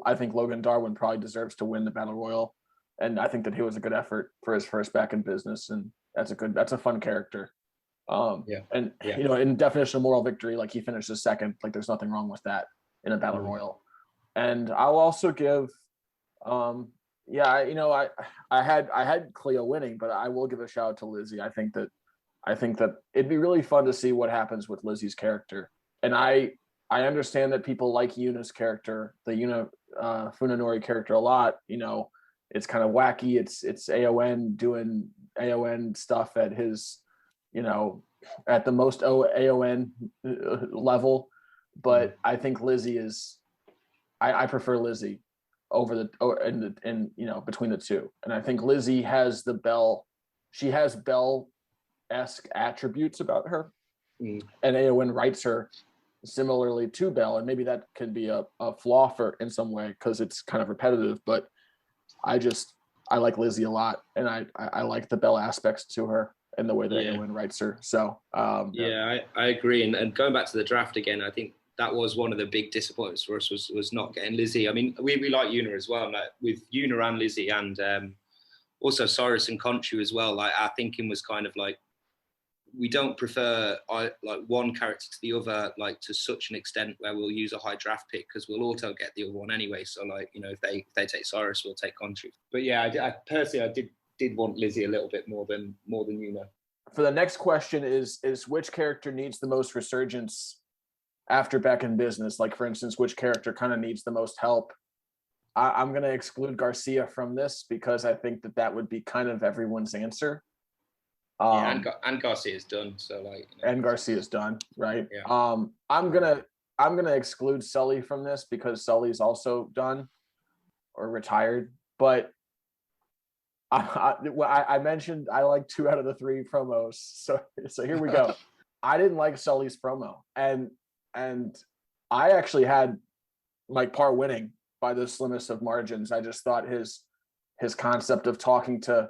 I think Logan Darwin probably deserves to win the Battle Royal, and I think that he was a good effort for his first back in business, and that's a fun character. And in definition of moral victory, like he finishes second, like there's nothing wrong with that in a Battle Royal. And I'll also give, I had Cleo winning, but I will give a shout out to Lizzie. I think that it'd be really fun to see what happens with Lizzie's character. And I understand that people like Yuna's character, the Yuna Funanori character a lot. It's kind of wacky. It's AON doing AON stuff at his, at the most AON level. But I think Lizzie is, I prefer Lizzie over between the two. And I think Lizzie has she has Belle-esque attributes about her. And AON writes her similarly to Belle, and maybe that could be a flaw in some way because it's kind of repetitive, but I like Lizzie a lot, and I like the Belle aspects to her and the way that AON writes her. So I agree. And going back to the draft again, I think that was one of the big disappointments for us was not getting Lizzie. I mean, we like Yuna as well, like with Yuna and Lizzie, and also Cyrus and Conchu as well. Like our thinking was kind of like, we don't prefer like one character to the other, like to such an extent where we'll use a high draft pick because we'll auto get the other one anyway. So like, if they take Cyrus, we'll take Conchu. But yeah, I personally did want Lizzie a little bit more than Yuna. For the next question is which character needs the most resurgence after back in business? Like, for instance, which character kind of needs the most help? I'm going to exclude Garcia from this because I think that would be kind of everyone's answer. And Garcia's done. So like, and Garcia's done, right? Yeah. I'm gonna exclude Sully from this because Sully's also done or retired. But I mentioned I like 2 out of the 3 promos, so here we go. I didn't like Sully's promo, and I actually had Mike Parr winning by the slimmest of margins. I just thought his concept of talking to,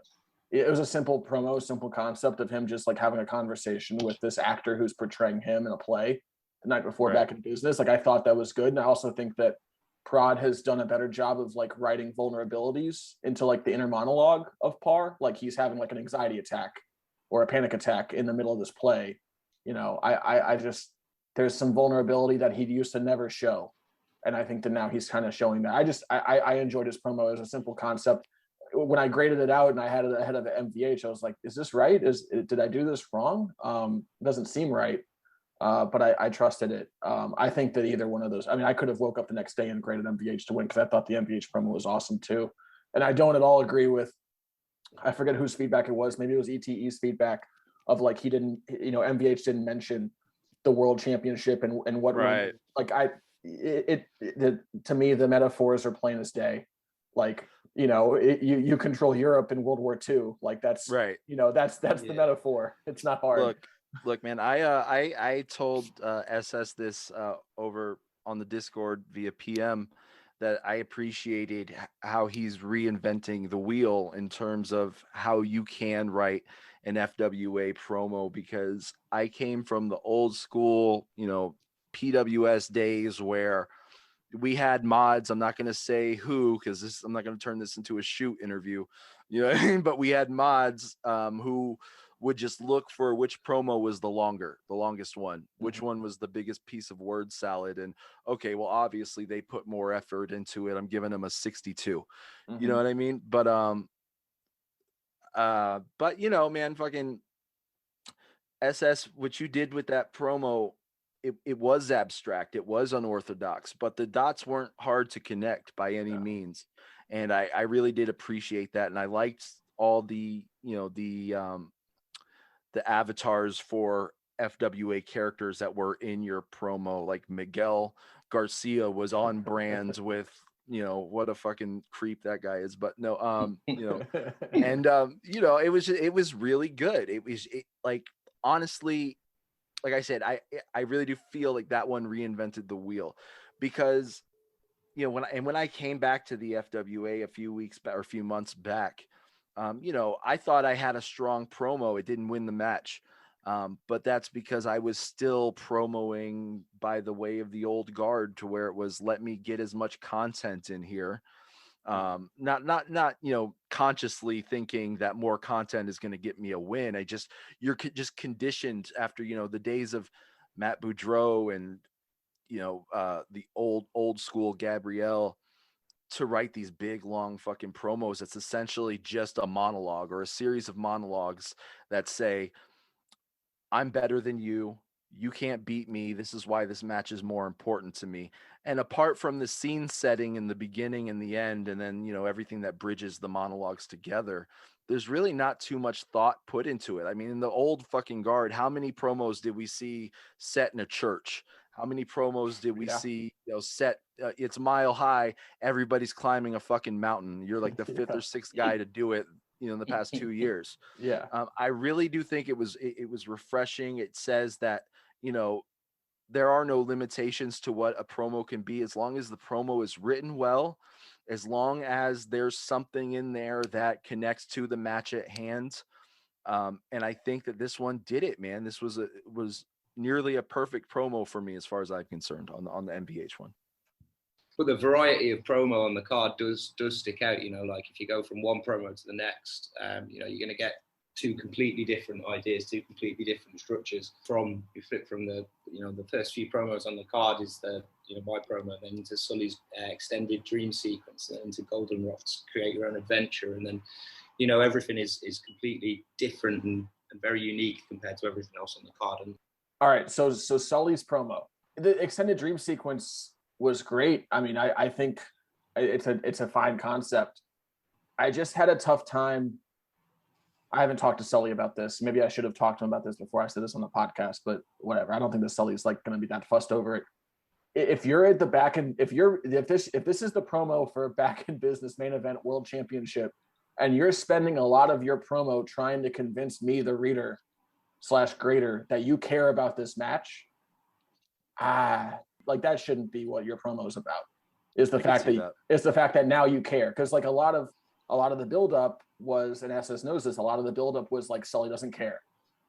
it was a simple promo, simple concept of him just like having a conversation with this actor who's portraying him in a play the night before back in business. Like I thought that was good, and I also think that Prod has done a better job of like writing vulnerabilities into like the inner monologue of Parr. Like he's having like an anxiety attack or a panic attack in the middle of this play. I just, there's some vulnerability that he used to never show. And I think that now he's kind of showing that. I enjoyed his promo as a simple concept. When I graded it out and I had it ahead of the MVH, I was like, is this right? Did I do this wrong? It doesn't seem right. But I trusted it. I think that either one of those, I mean, I could have woke up the next day and graded MVH to win because I thought the MVH promo was awesome too. And I don't at all agree with, I forget whose feedback it was. Maybe it was ETE's feedback of like, he didn't, MVH didn't mention the world championship and what, right. Like to me, the metaphors are plain as day. Like, you control Europe in World War II. Like that's right. That's the metaphor. It's not hard. Look, man, I told SS this over on the Discord via PM that I appreciated how he's reinventing the wheel in terms of how you can write an FWA promo, because I came from the old school, PWS days where we had mods. I'm not going to say who, because I'm not going to turn this into a shoot interview, but we had mods who would just look for which promo was the longest one, which one was the biggest piece of word salad. And okay, well, obviously they put more effort into it. I'm giving them a 62, you know what I mean? But, man, fucking SS, what you did with that promo, it was abstract. It was unorthodox, but the dots weren't hard to connect by any means. And I really did appreciate that. And I liked all the avatars for FWA characters that were in your promo. Like Miguel Garcia was on brand with, what a fucking creep that guy is. But no, and it was really good. Like, honestly, like I said, I really do feel like that one reinvented the wheel, because when I came back to the FWA a few months back, You know, I thought I had a strong promo. It didn't win the match. But that's because I was still promoing by the way of the old guard, to where it was, let me get as much content in here. Not, you know, consciously thinking that more content is going to get me a win. You're just conditioned after, you know, the days of Matt Boudreau and, you know, the old school Gabrielle, to write these big long fucking promos. It's essentially just a monologue or a series of monologues that say, I'm better than you. You can't beat me. This is why this match is more important to me. And apart from the scene setting in the beginning and the end, and then, you know, everything that bridges the monologues together, there's really not too much thought put into it. I mean, in the old fucking guard, how many promos did we see set in a church? How many promos did we see, you know, set? It's Mile High. Everybody's climbing a fucking mountain. You're like the fifth or sixth guy to do it, you know, in the past 2 years. Yeah. I really do think it was refreshing. It says that, you know, there are no limitations to what a promo can be, as long as the promo is written well, as long as there's something in there that connects to the match at hand. And I think that this one did it, man. This was nearly a perfect promo for me, as far as I'm concerned, on the MPH one. But the variety of promo on the card does stick out. You know, like if you go from one promo to the next, you know, you're going to get two completely different ideas, two completely different structures. You flip from the, you know, the first few promos on the card is the, you know, my promo, then into Sully's extended dream sequence, then into Goldenrot's create your own adventure, and then, you know, everything is completely different and very unique compared to everything else on the card. And all right, so Sully's promo, the extended dream sequence was great. I mean, I think it's a fine concept. I just had a tough time. I haven't talked to Sully about this. Maybe I should have talked to him about this before I said this on the podcast, but whatever. I don't think that Sully's like going to be that fussed over it. If you're at the back end, if this is the promo for Back in Business Main Event World Championship, and you're spending a lot of your promo trying to convince me, the reader / grader, that you care about this match, like that shouldn't be what your promo is about. Is the fact that it's the fact that now you care, because like a lot of the buildup was, and SS knows this, a lot of the buildup was like Sully doesn't care,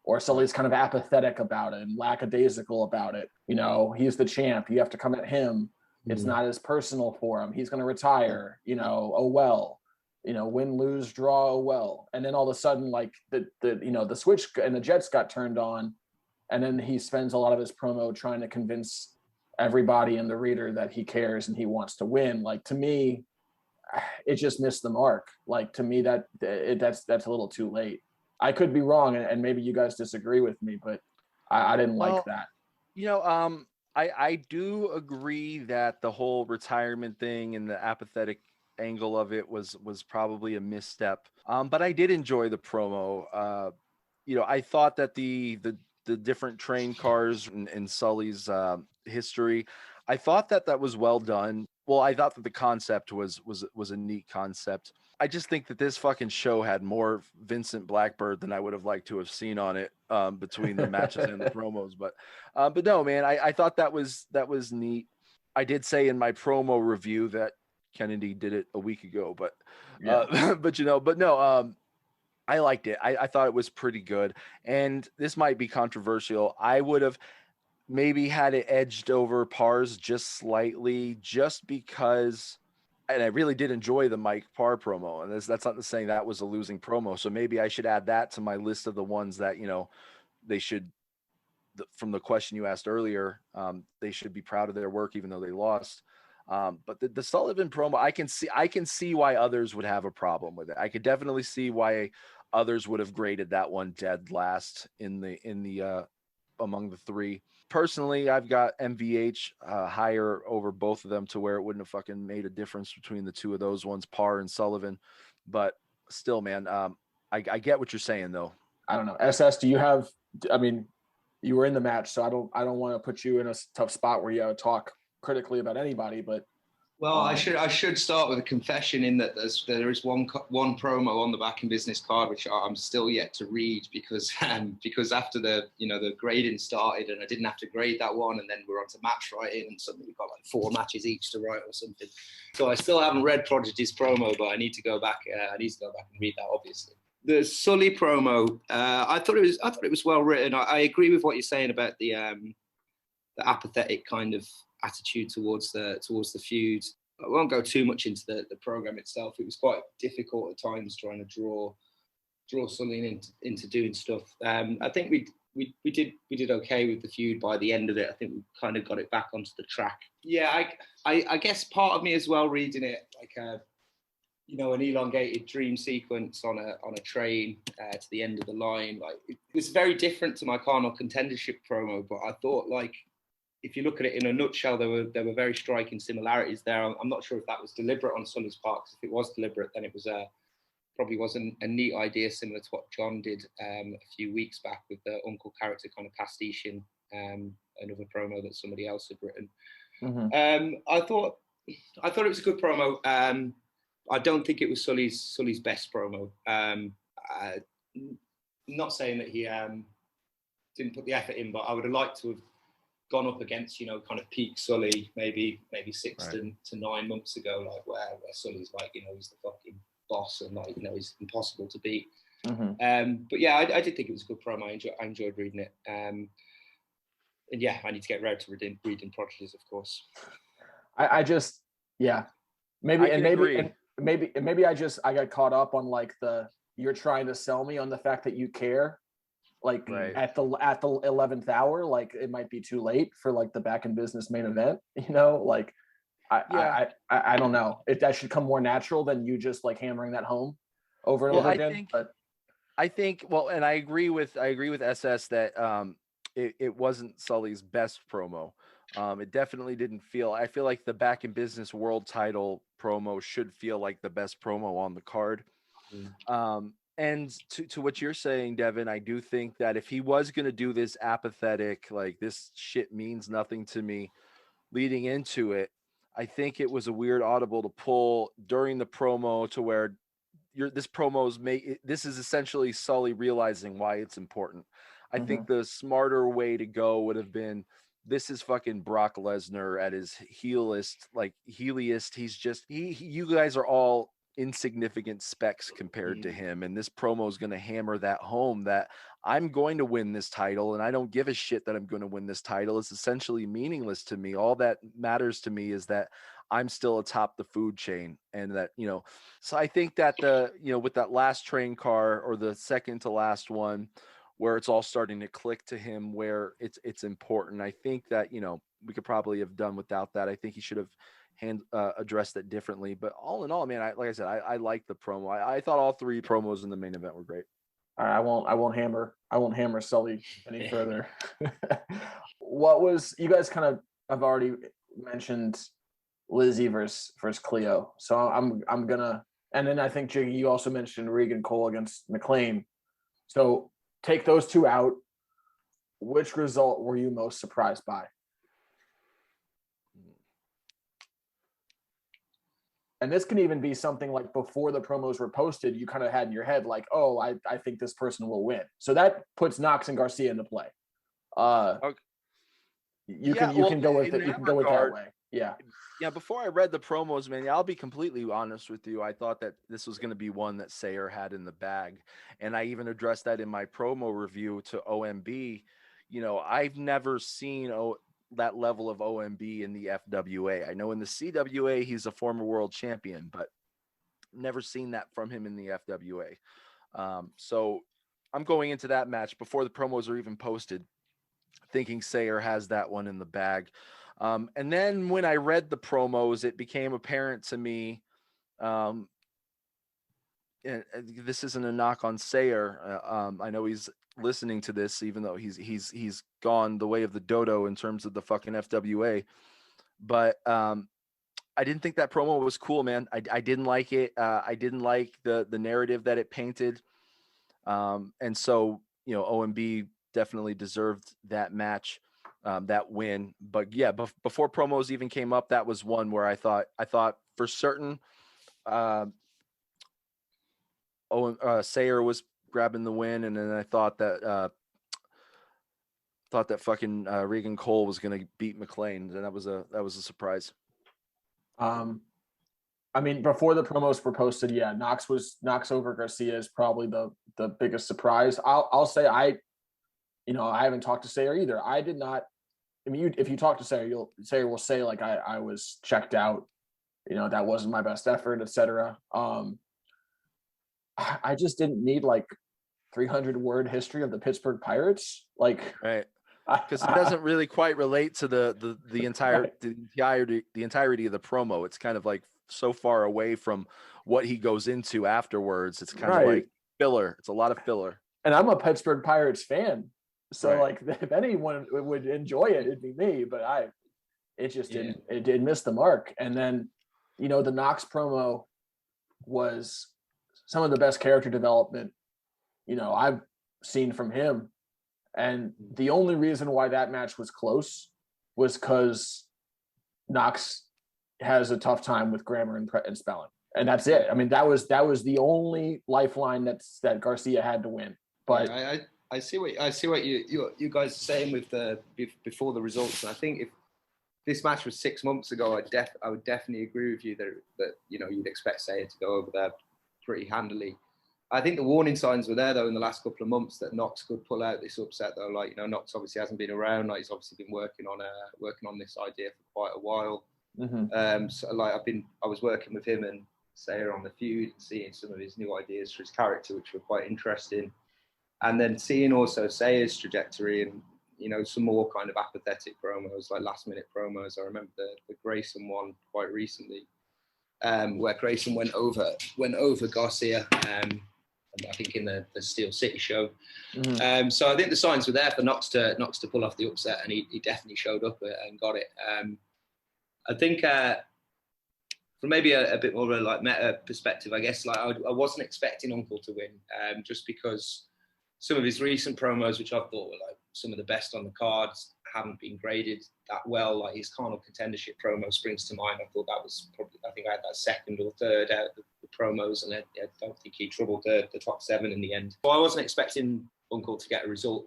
or Sully's kind of apathetic about it and lackadaisical about it. You know, he's the champ. You have to come at him. It's not as personal for him. He's going to retire. You know, oh well. You know, win, lose, draw, oh well. And then all of a sudden, like the you know, the switch and the Jets got turned on, and then he spends a lot of his promo trying to convince everybody and the reader that he cares and he wants to win. Like, to me, it just missed the mark. Like, to me, that's a little too late. I could be wrong, and maybe you guys disagree with me, but I didn't like that. You know, I do agree that the whole retirement thing and the apathetic angle of it was probably a misstep. But I did enjoy the promo. You know, I thought that the different train cars and Sully's history, I thought that was well done. Well, I thought that the concept was a neat concept. I just think that this fucking show had more Vincent Blackbird than I would have liked to have seen on it, between the matches and the promos. But no, man, I thought that was neat. I did say in my promo review that Kennedy did it a week ago, but but no, I liked it. I thought it was pretty good. And this might be controversial. I would have maybe had it edged over Pars just slightly, just because, and I really did enjoy the Mike Parr promo. And that's not saying that was a losing promo. So maybe I should add that to my list of the ones that, you know, they should, from the question you asked earlier, they should be proud of their work, even though they lost. But the Sullivan promo, I can see why others would have a problem with it. I could definitely see why others would have graded that one dead last in the among the three. Personally, I've got MVH higher over both of them, to where it wouldn't have fucking made a difference between the two of those ones, Parr and Sullivan. But still, man, I get what you're saying, though. I don't know. SS, do you have? I mean, you were in the match, so I don't want to put you in a tough spot where you have to talk critically about anybody. But Well, I should start with a confession in that there is one promo on the Back in Business card which I'm still yet to read because after the grading started and I didn't have to grade that one, and then we're on to match writing and suddenly we've got like 4 matches each to write or something. So I still haven't read Prodigy's promo, but I need to go back. I need to go back and read that, obviously. The Sully promo, I thought it was well written. I agree with what you're saying about the apathetic kind of attitude towards the feud. I won't go too much into the program itself. It was quite difficult at times trying to draw Sully into doing stuff. I think we did okay with the feud by the end of it. I think we kind of got it back onto the track. Yeah, I guess part of me as well reading it like an elongated dream sequence on a train to the end of the line. Like it was very different to my Carnal Contendership promo, but I thought like, if you look at it in a nutshell, there were very striking similarities there. I'm not sure if that was deliberate on Sully's part. If it was deliberate, then it was probably wasn't a neat idea, similar to what John did a few weeks back with the uncle character kind of pastiching another promo that somebody else had written. Mm-hmm. I thought it was a good promo. I don't think it was Sully's best promo. Not saying that he didn't put the effort in, but I would have liked to have gone up against, kind of peak Sully, maybe 6 to 9 months ago, like where Sully's like, he's the fucking boss and like, he's impossible to beat. Mm-hmm. But yeah, I did think it was a good promo. I enjoyed reading it. And yeah, I need to get around to reading Prodigies, of course. I just, yeah, maybe I got caught up on like you're trying to sell me on the fact that you care. Like at the 11th hour, like it might be too late for like the Back in Business main event, like I don't know if that should come more natural than you just like hammering that home over and over again. I think well, and I agree with SS that it wasn't Sully's best promo. It definitely didn't feel. I feel like the Back in Business world title promo should feel like the best promo on the card. And to what you're saying, Devin, I do think that if he was going to do this apathetic, like this shit means nothing to me leading into it, I think it was a weird audible to pull during the promo to where this is essentially Sully realizing why it's important. I think the smarter way to go would have been, this is fucking Brock Lesnar at his heeliest. You guys are all insignificant specks compared to him, and this promo is going to hammer that home that I'm going to win this title and I don't give a shit that I'm going to win this title. It's essentially meaningless to me. All that matters to me is that I'm still atop the food chain, and that so I think that with that last train car, or the second to last one, where it's all starting to click to him where it's important, I think that we could probably have done without that. I think he should have addressed that differently. But all in all, man, like I said, I like the promo. I thought all 3 promos in the main event were great. I won't hammer Sully any further. What was, you guys kind of have already mentioned Lizzie versus Cleo, so I'm gonna, and then I think Jiggy, you also mentioned Regan Cole against McLean. So take those 2 out. Which result were you most surprised by? And this can even be something like before the promos were posted, you kind of had in your head like, oh, I think this person will win. So that puts Knox and Garcia into play. Okay. You can go with it. You can go with that way. Yeah. Yeah. Before I read the promos, man, I'll be completely honest with you. I thought that this was going to be one that Sayer had in the bag. And I even addressed that in my promo review to OMB. I've never seen that level of OMB in the FWA. I know in the CWA he's a former world champion, but never seen that from him in the FWA. So I'm going into that match before the promos are even posted, thinking Sayer has that one in the bag. And then when I read the promos, it became apparent to me, and this isn't a knock on Sayer. I know he's listening to this, even though he's gone the way of the dodo in terms of the fucking FWA. But I didn't think that promo was cool, man. I didn't like it. I didn't like the narrative that it painted. And so, OMB definitely deserved that match. that win. But yeah, before promos even came up, that was one where I thought for certain Sayer was grabbing the win, and then I thought that fucking Regan Cole was gonna beat McLean, and that was a surprise. I mean, before the promos were posted, yeah, Knox over Garcia is probably the biggest surprise. I'll say I haven't talked to Sayer either. I did not. I mean, if you talk to Sayer, Sayer will say like I was checked out. That wasn't my best effort, etc. I just didn't need like 300-word history of the Pittsburgh Pirates, like right, because it doesn't really quite relate to the entirety of the promo. It's kind of like so far away from what he goes into afterwards. It's kind of like filler. It's a lot of filler. And I'm a Pittsburgh Pirates fan, so like if anyone would enjoy it, it'd be me. But it just didn't. It did miss the mark. And then, the Knox promo was some of the best character development, I've seen from him. And the only reason why that match was close was because Knox has a tough time with grammar and spelling, and that's it. I mean, that was the only lifeline that Garcia had to win. But I see what you guys are saying with before the results, and I think if this match was 6 months ago, I would definitely agree with you that you'd expect Sayer to go over there pretty handily. I think the warning signs were there though in the last couple of months that Knox could pull out this upset though. Like, Knox obviously hasn't been around. Like, he's obviously been working on this idea for quite a while. Mm-hmm. So like I was working with him and Sayer on the feud and seeing some of his new ideas for his character, which were quite interesting. And then seeing also Sayer's trajectory and, some more kind of apathetic promos, like last minute promos. I remember the Grayson one quite recently, where Grayson went over Garcia, I think in the Steel City show. Mm-hmm. So I think the signs were there for Knox to pull off the upset, and he definitely showed up and got it. I think from maybe a bit more of a like meta perspective, I guess, like I wasn't expecting Uncle to win, just because some of his recent promos, which I thought were like some of the best on the cards, haven't been graded that well. Like his Carnal Contendership promo springs to mind. I thought that was probably, I think I had that second or third out of the promos, and I don't think he troubled the top 7 in the end. So I wasn't expecting Uncle to get a result,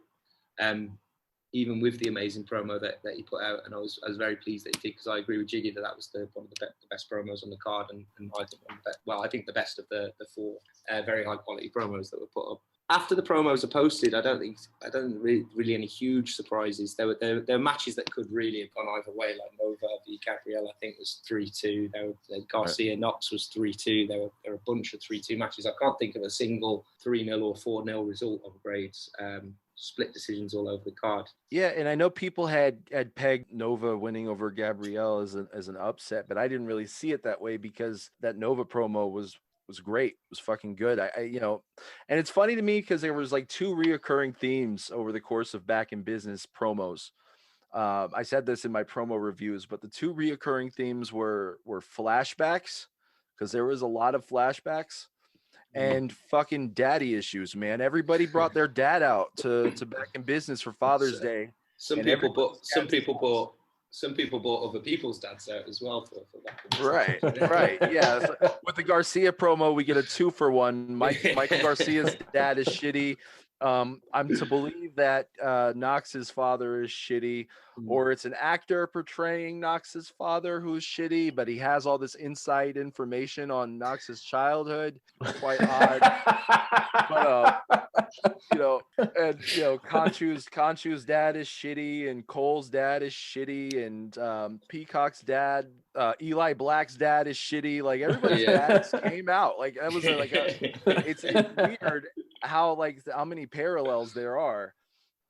even with the amazing promo that he put out, and I was very pleased that he did, because I agree with Jiggy that was one of the best promos on the card, and I think the best of the 4 very high quality promos that were put up. After the promos are posted, I don't really any huge surprises. There were matches that could really have gone either way, like Nova v Gabrielle, I think was 3-2. Garcia Knox was 3-2. There were a bunch of 3-2 matches. I can't think of a single 3-0 or 4-0 result of grades. Split decisions all over the card. Yeah, and I know people had pegged Nova winning over Gabrielle as an upset, but I didn't really see it that way, because that Nova promo was great. It was fucking good. I and it's funny to me because there was like 2 reoccurring themes over the course of Back in Business promos. I said this in my promo reviews, but the 2 reoccurring themes were flashbacks, because there was a lot of flashbacks, and fucking daddy issues, man. Everybody brought their dad out to Back in Business for Father's Day. Some people bought other people's dads out as well for that. Right. Yeah. So with the Garcia promo, we get a 2-for-1. Michael Garcia's dad is shitty. I'm to believe that Knox's father is shitty, or it's an actor portraying Knox's father who's shitty, but he has all this inside information on Knox's childhood. Quite odd. But Conchu's dad is shitty, and Cole's dad is shitty, and Peacock's dad, Eli Black's dad is shitty. Like, everybody's dads came out. Like, that was it's weird how many parallels there are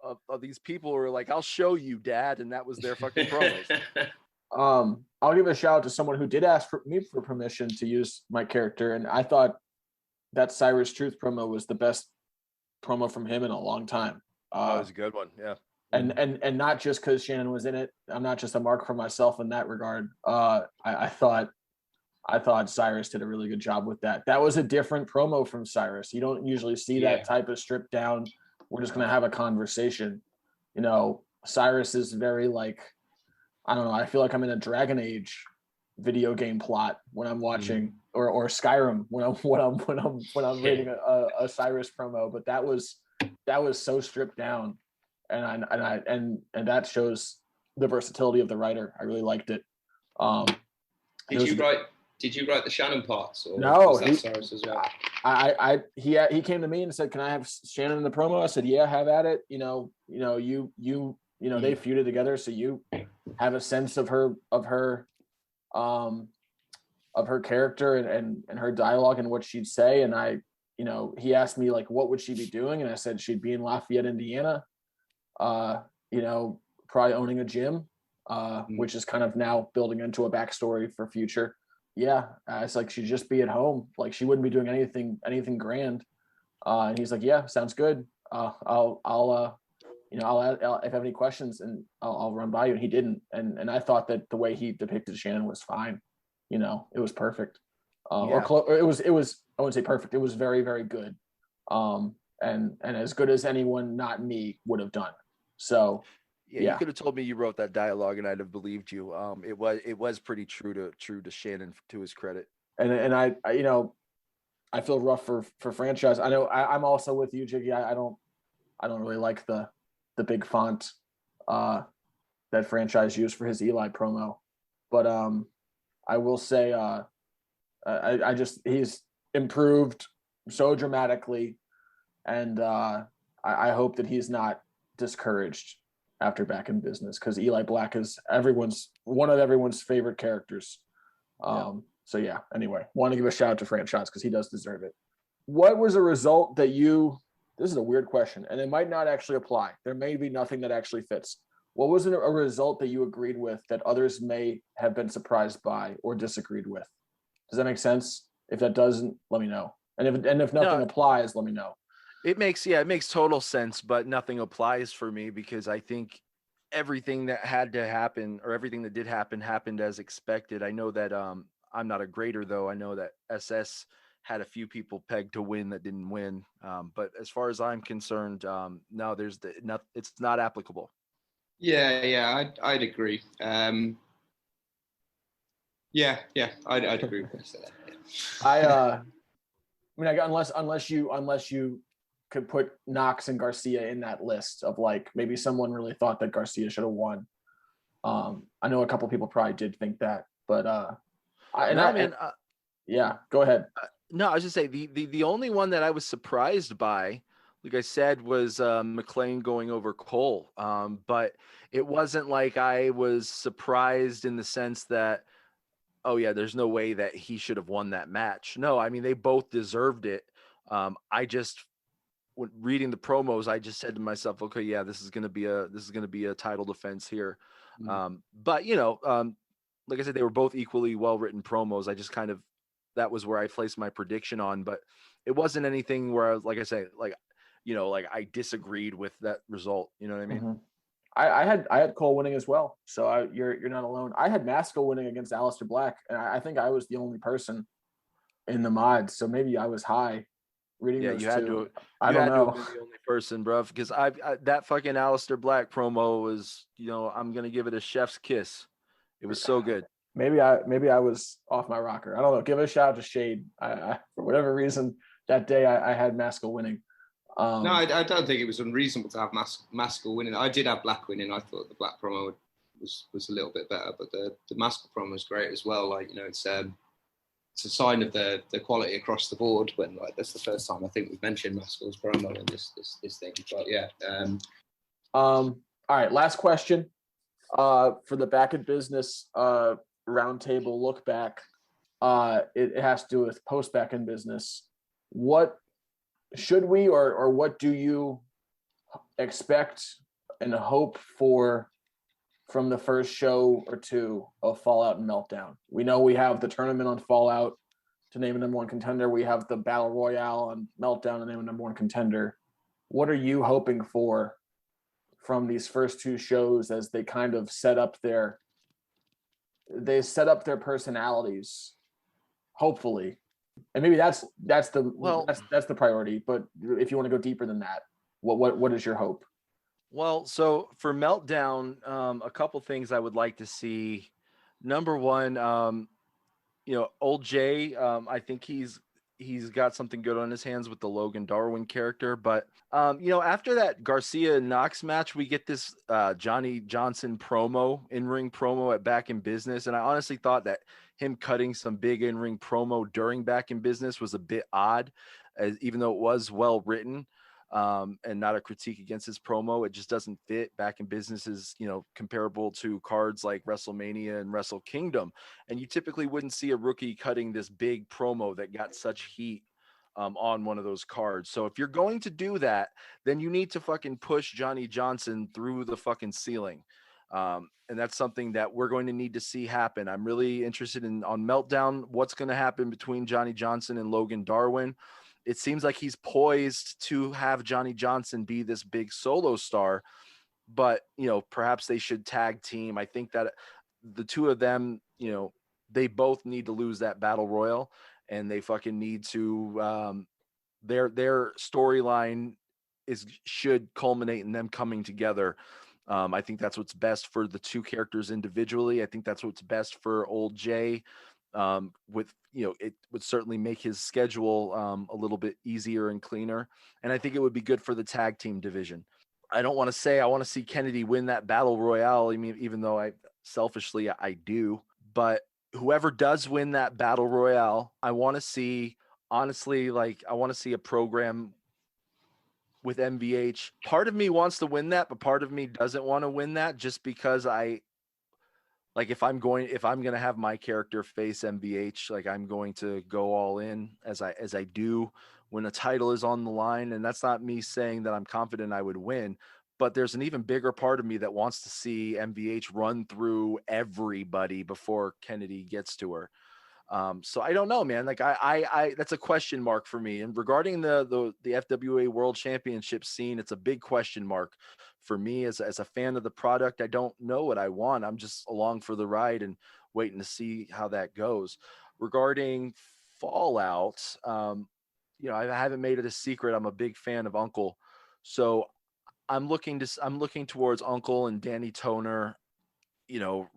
of these people who are like, I'll show you, dad, and that was their fucking promos. I'll give a shout out to someone who did ask for me for permission to use my character, and I thought that Cyrus Truth promo was the best promo from him in a long time. That was a good one, yeah. And not just because Shannon was in it. I'm not just a mark for myself in that regard. I thought Cyrus did a really good job with that. That was a different promo from Cyrus. You don't usually see that type of stripped down, we're just going to have a conversation. Cyrus is very like, I don't know. I feel like I'm in a Dragon Age video game plot when I'm watching, or Skyrim when I'm reading a Cyrus promo. But that was so stripped down, and that shows the versatility of the writer. I really liked it. Did you write the Shannon parts, or no, was that Cyrus as well? He came to me and said, "Can I have Shannon in the promo?" I said, "Yeah, have at it." You they feuded together, so you have a sense of her character and her dialogue and what she'd say. And he asked me like, what would she be doing? And I said she'd be in Lafayette, Indiana, probably owning a gym, which is kind of now building into a backstory for future. Yeah, it's like she'd just be at home, like she wouldn't be doing anything grand. And he's like, yeah, sounds good. I'll if I have any questions, and I'll run by you. And he didn't, and I thought that the way he depicted Shannon was fine. It was perfect. Or it was I wouldn't say perfect. It was very, very good. And as good as anyone not me would have done. So yeah, you could have told me you wrote that dialogue and I'd have believed you. It was pretty true to Shannon, to his credit. And I feel rough for franchise. I know I'm also with you, Jiggy. I don't really like the big font that franchise used for his Eli promo, but I will say he's improved so dramatically, and I hope that he's not discouraged after Back in Business, because Eli Black is one of everyone's favorite characters. So yeah, anyway, want to give a shout out to franchise because he does deserve it. What was a result that this is a weird question, and it might not actually apply. There may be nothing that actually fits. What was a result that you agreed with that others may have been surprised by or disagreed with? Does that make sense? If that doesn't, let me know. And if nothing applies, let me know. It makes total sense, but nothing applies for me because I think everything that had to happen, or everything that did happen, happened as expected. I know that I'm not a grader, though. I know that SS had a few people pegged to win that didn't win. But as far as I'm concerned, no, it's not applicable. Yeah, I'd agree. I'd agree with that. Yeah. Unless you could put Knox and Garcia in that list of like, maybe someone really thought that Garcia should have won. I know a couple people probably did think that, but yeah, go ahead. No, I was just say the only one that I was surprised by, like I said, was McLean going over Cole. But it wasn't like I was surprised in the sense that, oh yeah, there's no way that he should have won that match. No, I mean, they both deserved it. When reading the promos, I just said to myself, okay, yeah, this is going to be a title defense here. Mm-hmm. But like I said, they were both equally well-written promos. I just kind of, that was where I placed my prediction on, but it wasn't anything where I was, like I say, like I disagreed with that result. You know what I mean? Mm-hmm. I had Cole winning as well, so you're not alone. I had Maskell winning against Aleister Black, and I think I was the only person in the mods, so maybe I was high reading those two. I don't know. To have been the only person, bro, because I that fucking Aleister Black promo was, I'm gonna give it a chef's kiss. It was so good. Maybe I was off my rocker. I don't know. Give a shout out to Shade. I for whatever reason that day I had Maskell winning. No, I don't think it was unreasonable to have Maskell winning. I did have Black winning. I thought the Black promo was a little bit better, but the Maskell promo was great as well. Like, it's a sign of the quality across the board. When that's the first time I think we've mentioned Maskell's promo in this thing. But yeah. All right, last question. For the Back in Business roundtable look back, it has to do with post Back in Business. What should we or what do you expect and hope for from the first show or two of Fallout and Meltdown? We know we have the tournament on Fallout to name a number one contender. We have the Battle Royale on Meltdown to name a number one contender. What are you hoping for from these first two shows as they kind of set up their personalities, hopefully? And maybe that's the priority. But if you want to go deeper than that, what is your hope? Well, so for Meltdown, a couple things I would like to see. Number one, old Jay, I think he's got something good on his hands with the Logan Darwin character. But after that Garcia Knox match, we get this Johnny Johnson promo, in-ring promo at Back in Business, and I honestly thought that him cutting some big in-ring promo during Back in Business was a bit odd, as even though it was well written. And not a critique against his promo. It just doesn't fit. Back in Business is, comparable to cards like WrestleMania and Wrestle Kingdom. And you typically wouldn't see a rookie cutting this big promo that got such heat on one of those cards. So if you're going to do that, then you need to fucking push Johnny Johnson through the fucking ceiling. And that's something that we're going to need to see happen. I'm really interested in on Meltdown, what's going to happen between Johnny Johnson and Logan Darwin. It seems like he's poised to have Johnny Johnson be this big solo star, but perhaps they should tag team. I think that the two of them, they both need to lose that battle royal, and they fucking need to their storyline should culminate in them coming together. I think that's what's best for the two characters individually. I think that's what's best for old Jay. It would certainly make his schedule a little bit easier and cleaner, and I think it would be good for the tag team division. I don't want to say I want to see Kennedy win that battle royale. I mean, even though I selfishly I do, but whoever does win that battle royale, I want to see, honestly, like I want to see a program with MVH. Part of me wants to win that, but part of me doesn't want to win that just because if I'm going to have my character face MVH, like I'm going to go all in as I do when a title is on the line. And that's not me saying that I'm confident I would win, but there's an even bigger part of me that wants to see MVH run through everybody before Kennedy gets to her. So I don't know, man. Like I that's a question mark for me. And regarding the FWA World Championship scene, it's a big question mark for me as a fan of the product. I don't know what I want. I'm just along for the ride and waiting to see how that goes. Regarding Fallout, I haven't made it a secret. I'm a big fan of Uncle, so I'm looking towards Uncle and Danny Toner,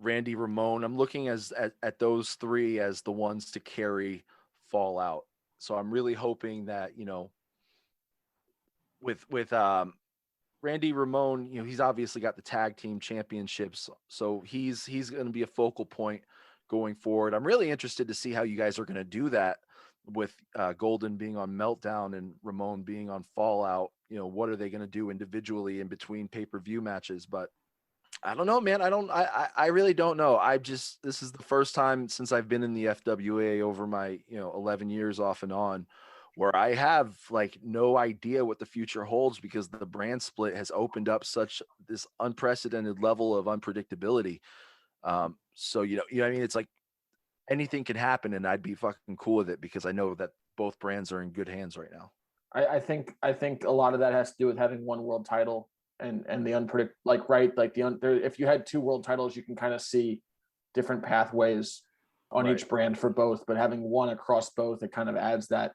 Randy Ramone. I'm looking at those three as the ones to carry Fallout. So I'm really hoping that, with Randy Ramone, he's obviously got the tag team championships, so he's going to be a focal point going forward. I'm really interested to see how you guys are going to do that with Golden being on Meltdown and Ramone being on Fallout. What are they going to do individually in between pay-per-view matches? But I don't know, man. I really don't know. This is the first time since I've been in the FWA over my, 11 years off and on, where I have like no idea what the future holds because the brand split has opened up such this unprecedented level of unpredictability. So, what I mean? It's like anything can happen and I'd be fucking cool with it because I know that both brands are in good hands right now. I think a lot of that has to do with having one world title and the unpredict like right like if you had two world titles, you can kind of see different pathways on Right. each brand for both, but having one across both, it kind of adds that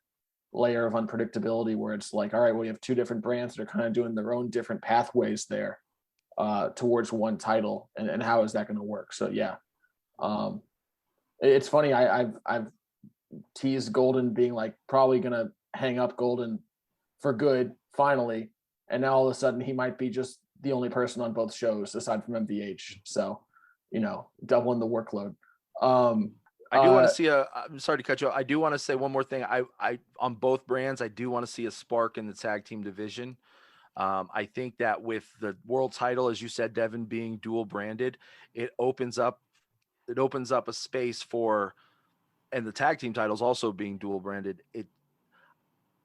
layer of unpredictability where it's like, all right, well, you have two different brands that are kind of doing their own different pathways there towards one title, and how is that going to work? So yeah, um, it's funny. I've teased Golden being like probably going to hang up Golden for good finally, and now all of a sudden he might be just the only person on both shows aside from MVH. So, doubling the workload. I do want to see I'm sorry to cut you off. I do want to say one more thing. I on both brands, I do want to see a spark in the tag team division. I think that with the world title, as you said, Devin, being dual branded, it opens up a space for, and the tag team titles also being dual branded.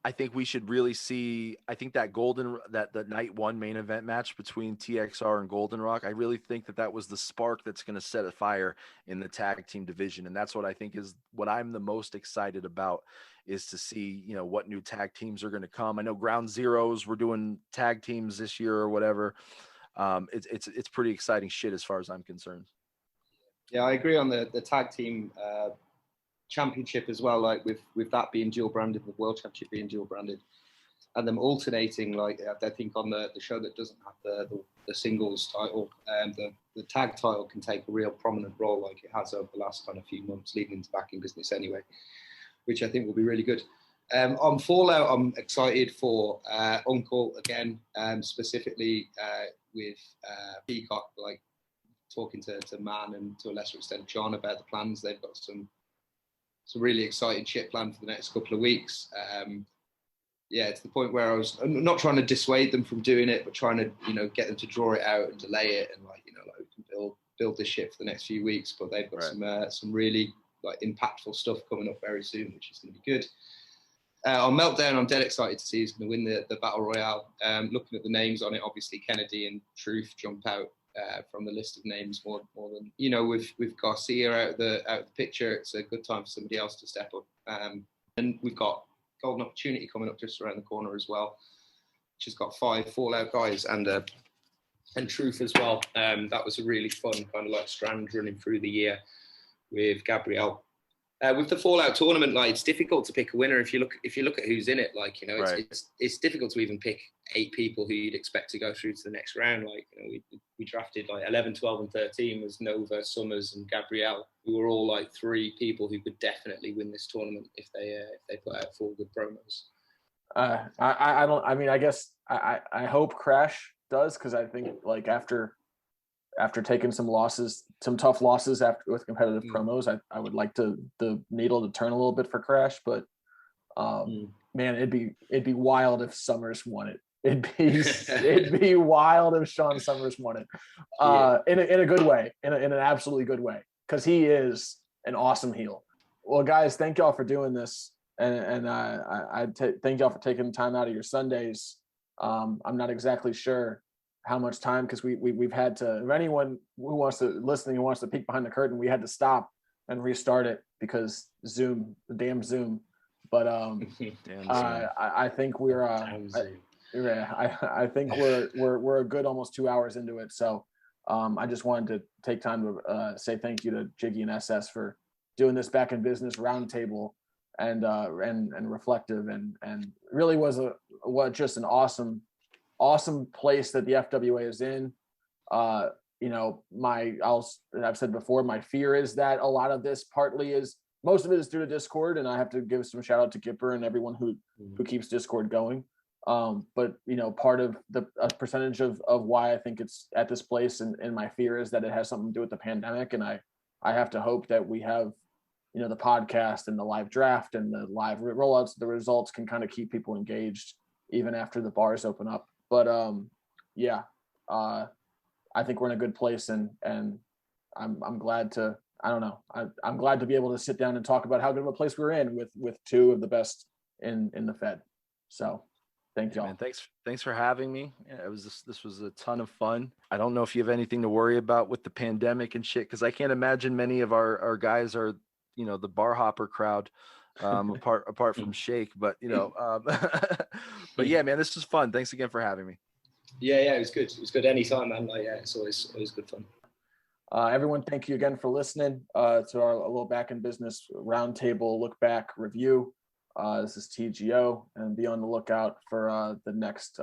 I think we should really see. I think that the night one main event match between TXR and Golden Rock, I really think that was the spark that's going to set a fire in the tag team division, and that's what I think is what I'm the most excited about, is to see what new tag teams are going to come. I know Ground Zeroes were doing tag teams this year or whatever. It's pretty exciting shit as far as I'm concerned. Yeah, I agree on the tag team championship as well. Like with that being dual branded, the world championship being dual branded, and them alternating, like I think on the show that doesn't have the singles title, the tag title can take a real prominent role, like it has over the last kind of few months leading into Back in Business anyway, which I think will be really good. On Fallout, I'm excited for Uncle again, specifically with Peacock, like talking to Man and to a lesser extent John about the plans. They've got some really exciting shit planned for the next couple of weeks. Yeah, to the point where I'm not trying to dissuade them from doing it, but trying to, get them to draw it out and delay it, and we can build this shit for the next few weeks. But they've got some really impactful stuff coming up very soon, which is going to be good. On Meltdown, I'm dead excited to see who's going to win the battle royale. Looking at the names on it, obviously Kennedy and Truth jump out from the list of names more than with Garcia out of the picture. It's a good time for somebody else to step up. And we've got Golden Opportunity coming up just around the corner as well, which has got 5 Fallout guys and Truth as well. That was a really fun kind of strand running through the year with Gabrielle. With the Fallout tournament, it's difficult to pick a winner if you look at who's in it. It's difficult to even pick 8 people who you'd expect to go through to the next round. We drafted 11, 12, and 13 was Nova, Summers, and Gabrielle, who were all 3 people who could definitely win this tournament if they put out 4 good promos. I guess I hope Crash does, because I think after taking some tough losses with competitive promos, I would like the needle to turn a little bit for Crash, but man, it'd be wild if Summers won it. It'd be wild if Sean Summers won it, in a good way, in an absolutely good way, because he is an awesome heel. Well, guys, thank y'all for doing this, and thank y'all for taking time out of your Sundays. I'm not exactly sure how much time, because we've had to, if anyone who wants to peek behind the curtain, we had to stop and restart it because the damn Zoom. But I think we're I think we're a good almost 2 hours into it. So I just wanted to take time to say thank you to Jiggy and SS for doing this Back in Business roundtable and reflective, and really was just an awesome place that the FWA is in. I've said before, my fear is that a lot of this most of it is due to Discord, and I have to give some shout out to Gipper and everyone who keeps Discord going. But part of a percentage of why I think it's at this place, and my fear is that it has something to do with the pandemic, and I have to hope that we have the podcast and the live draft and the live rollouts, the results can kind of keep people engaged even after the bars open up. But I think we're in a good place, and I'm glad to, I'm glad to be able to sit down and talk about how good of a place we're in with 2 of the best in the Fed. So thank y'all. Man, thanks for having me. This was a ton of fun. I don't know if you have anything to worry about with the pandemic and shit, because I can't imagine many of our guys are the bar hopper crowd. Apart from Shake, but but yeah, man, this was fun. Thanks again for having me. Yeah, it was good. It was good anytime, man. It's always good fun. Everyone, thank you again for listening to our little Back in Business roundtable look back review. This is TGO, and be on the lookout for the next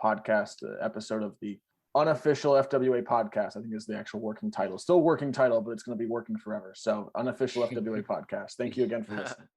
podcast episode of the Unofficial FWA Podcast. I think is the actual working title. Still working title, but it's going to be working forever. So Unofficial FWA Podcast. Thank you again for listening.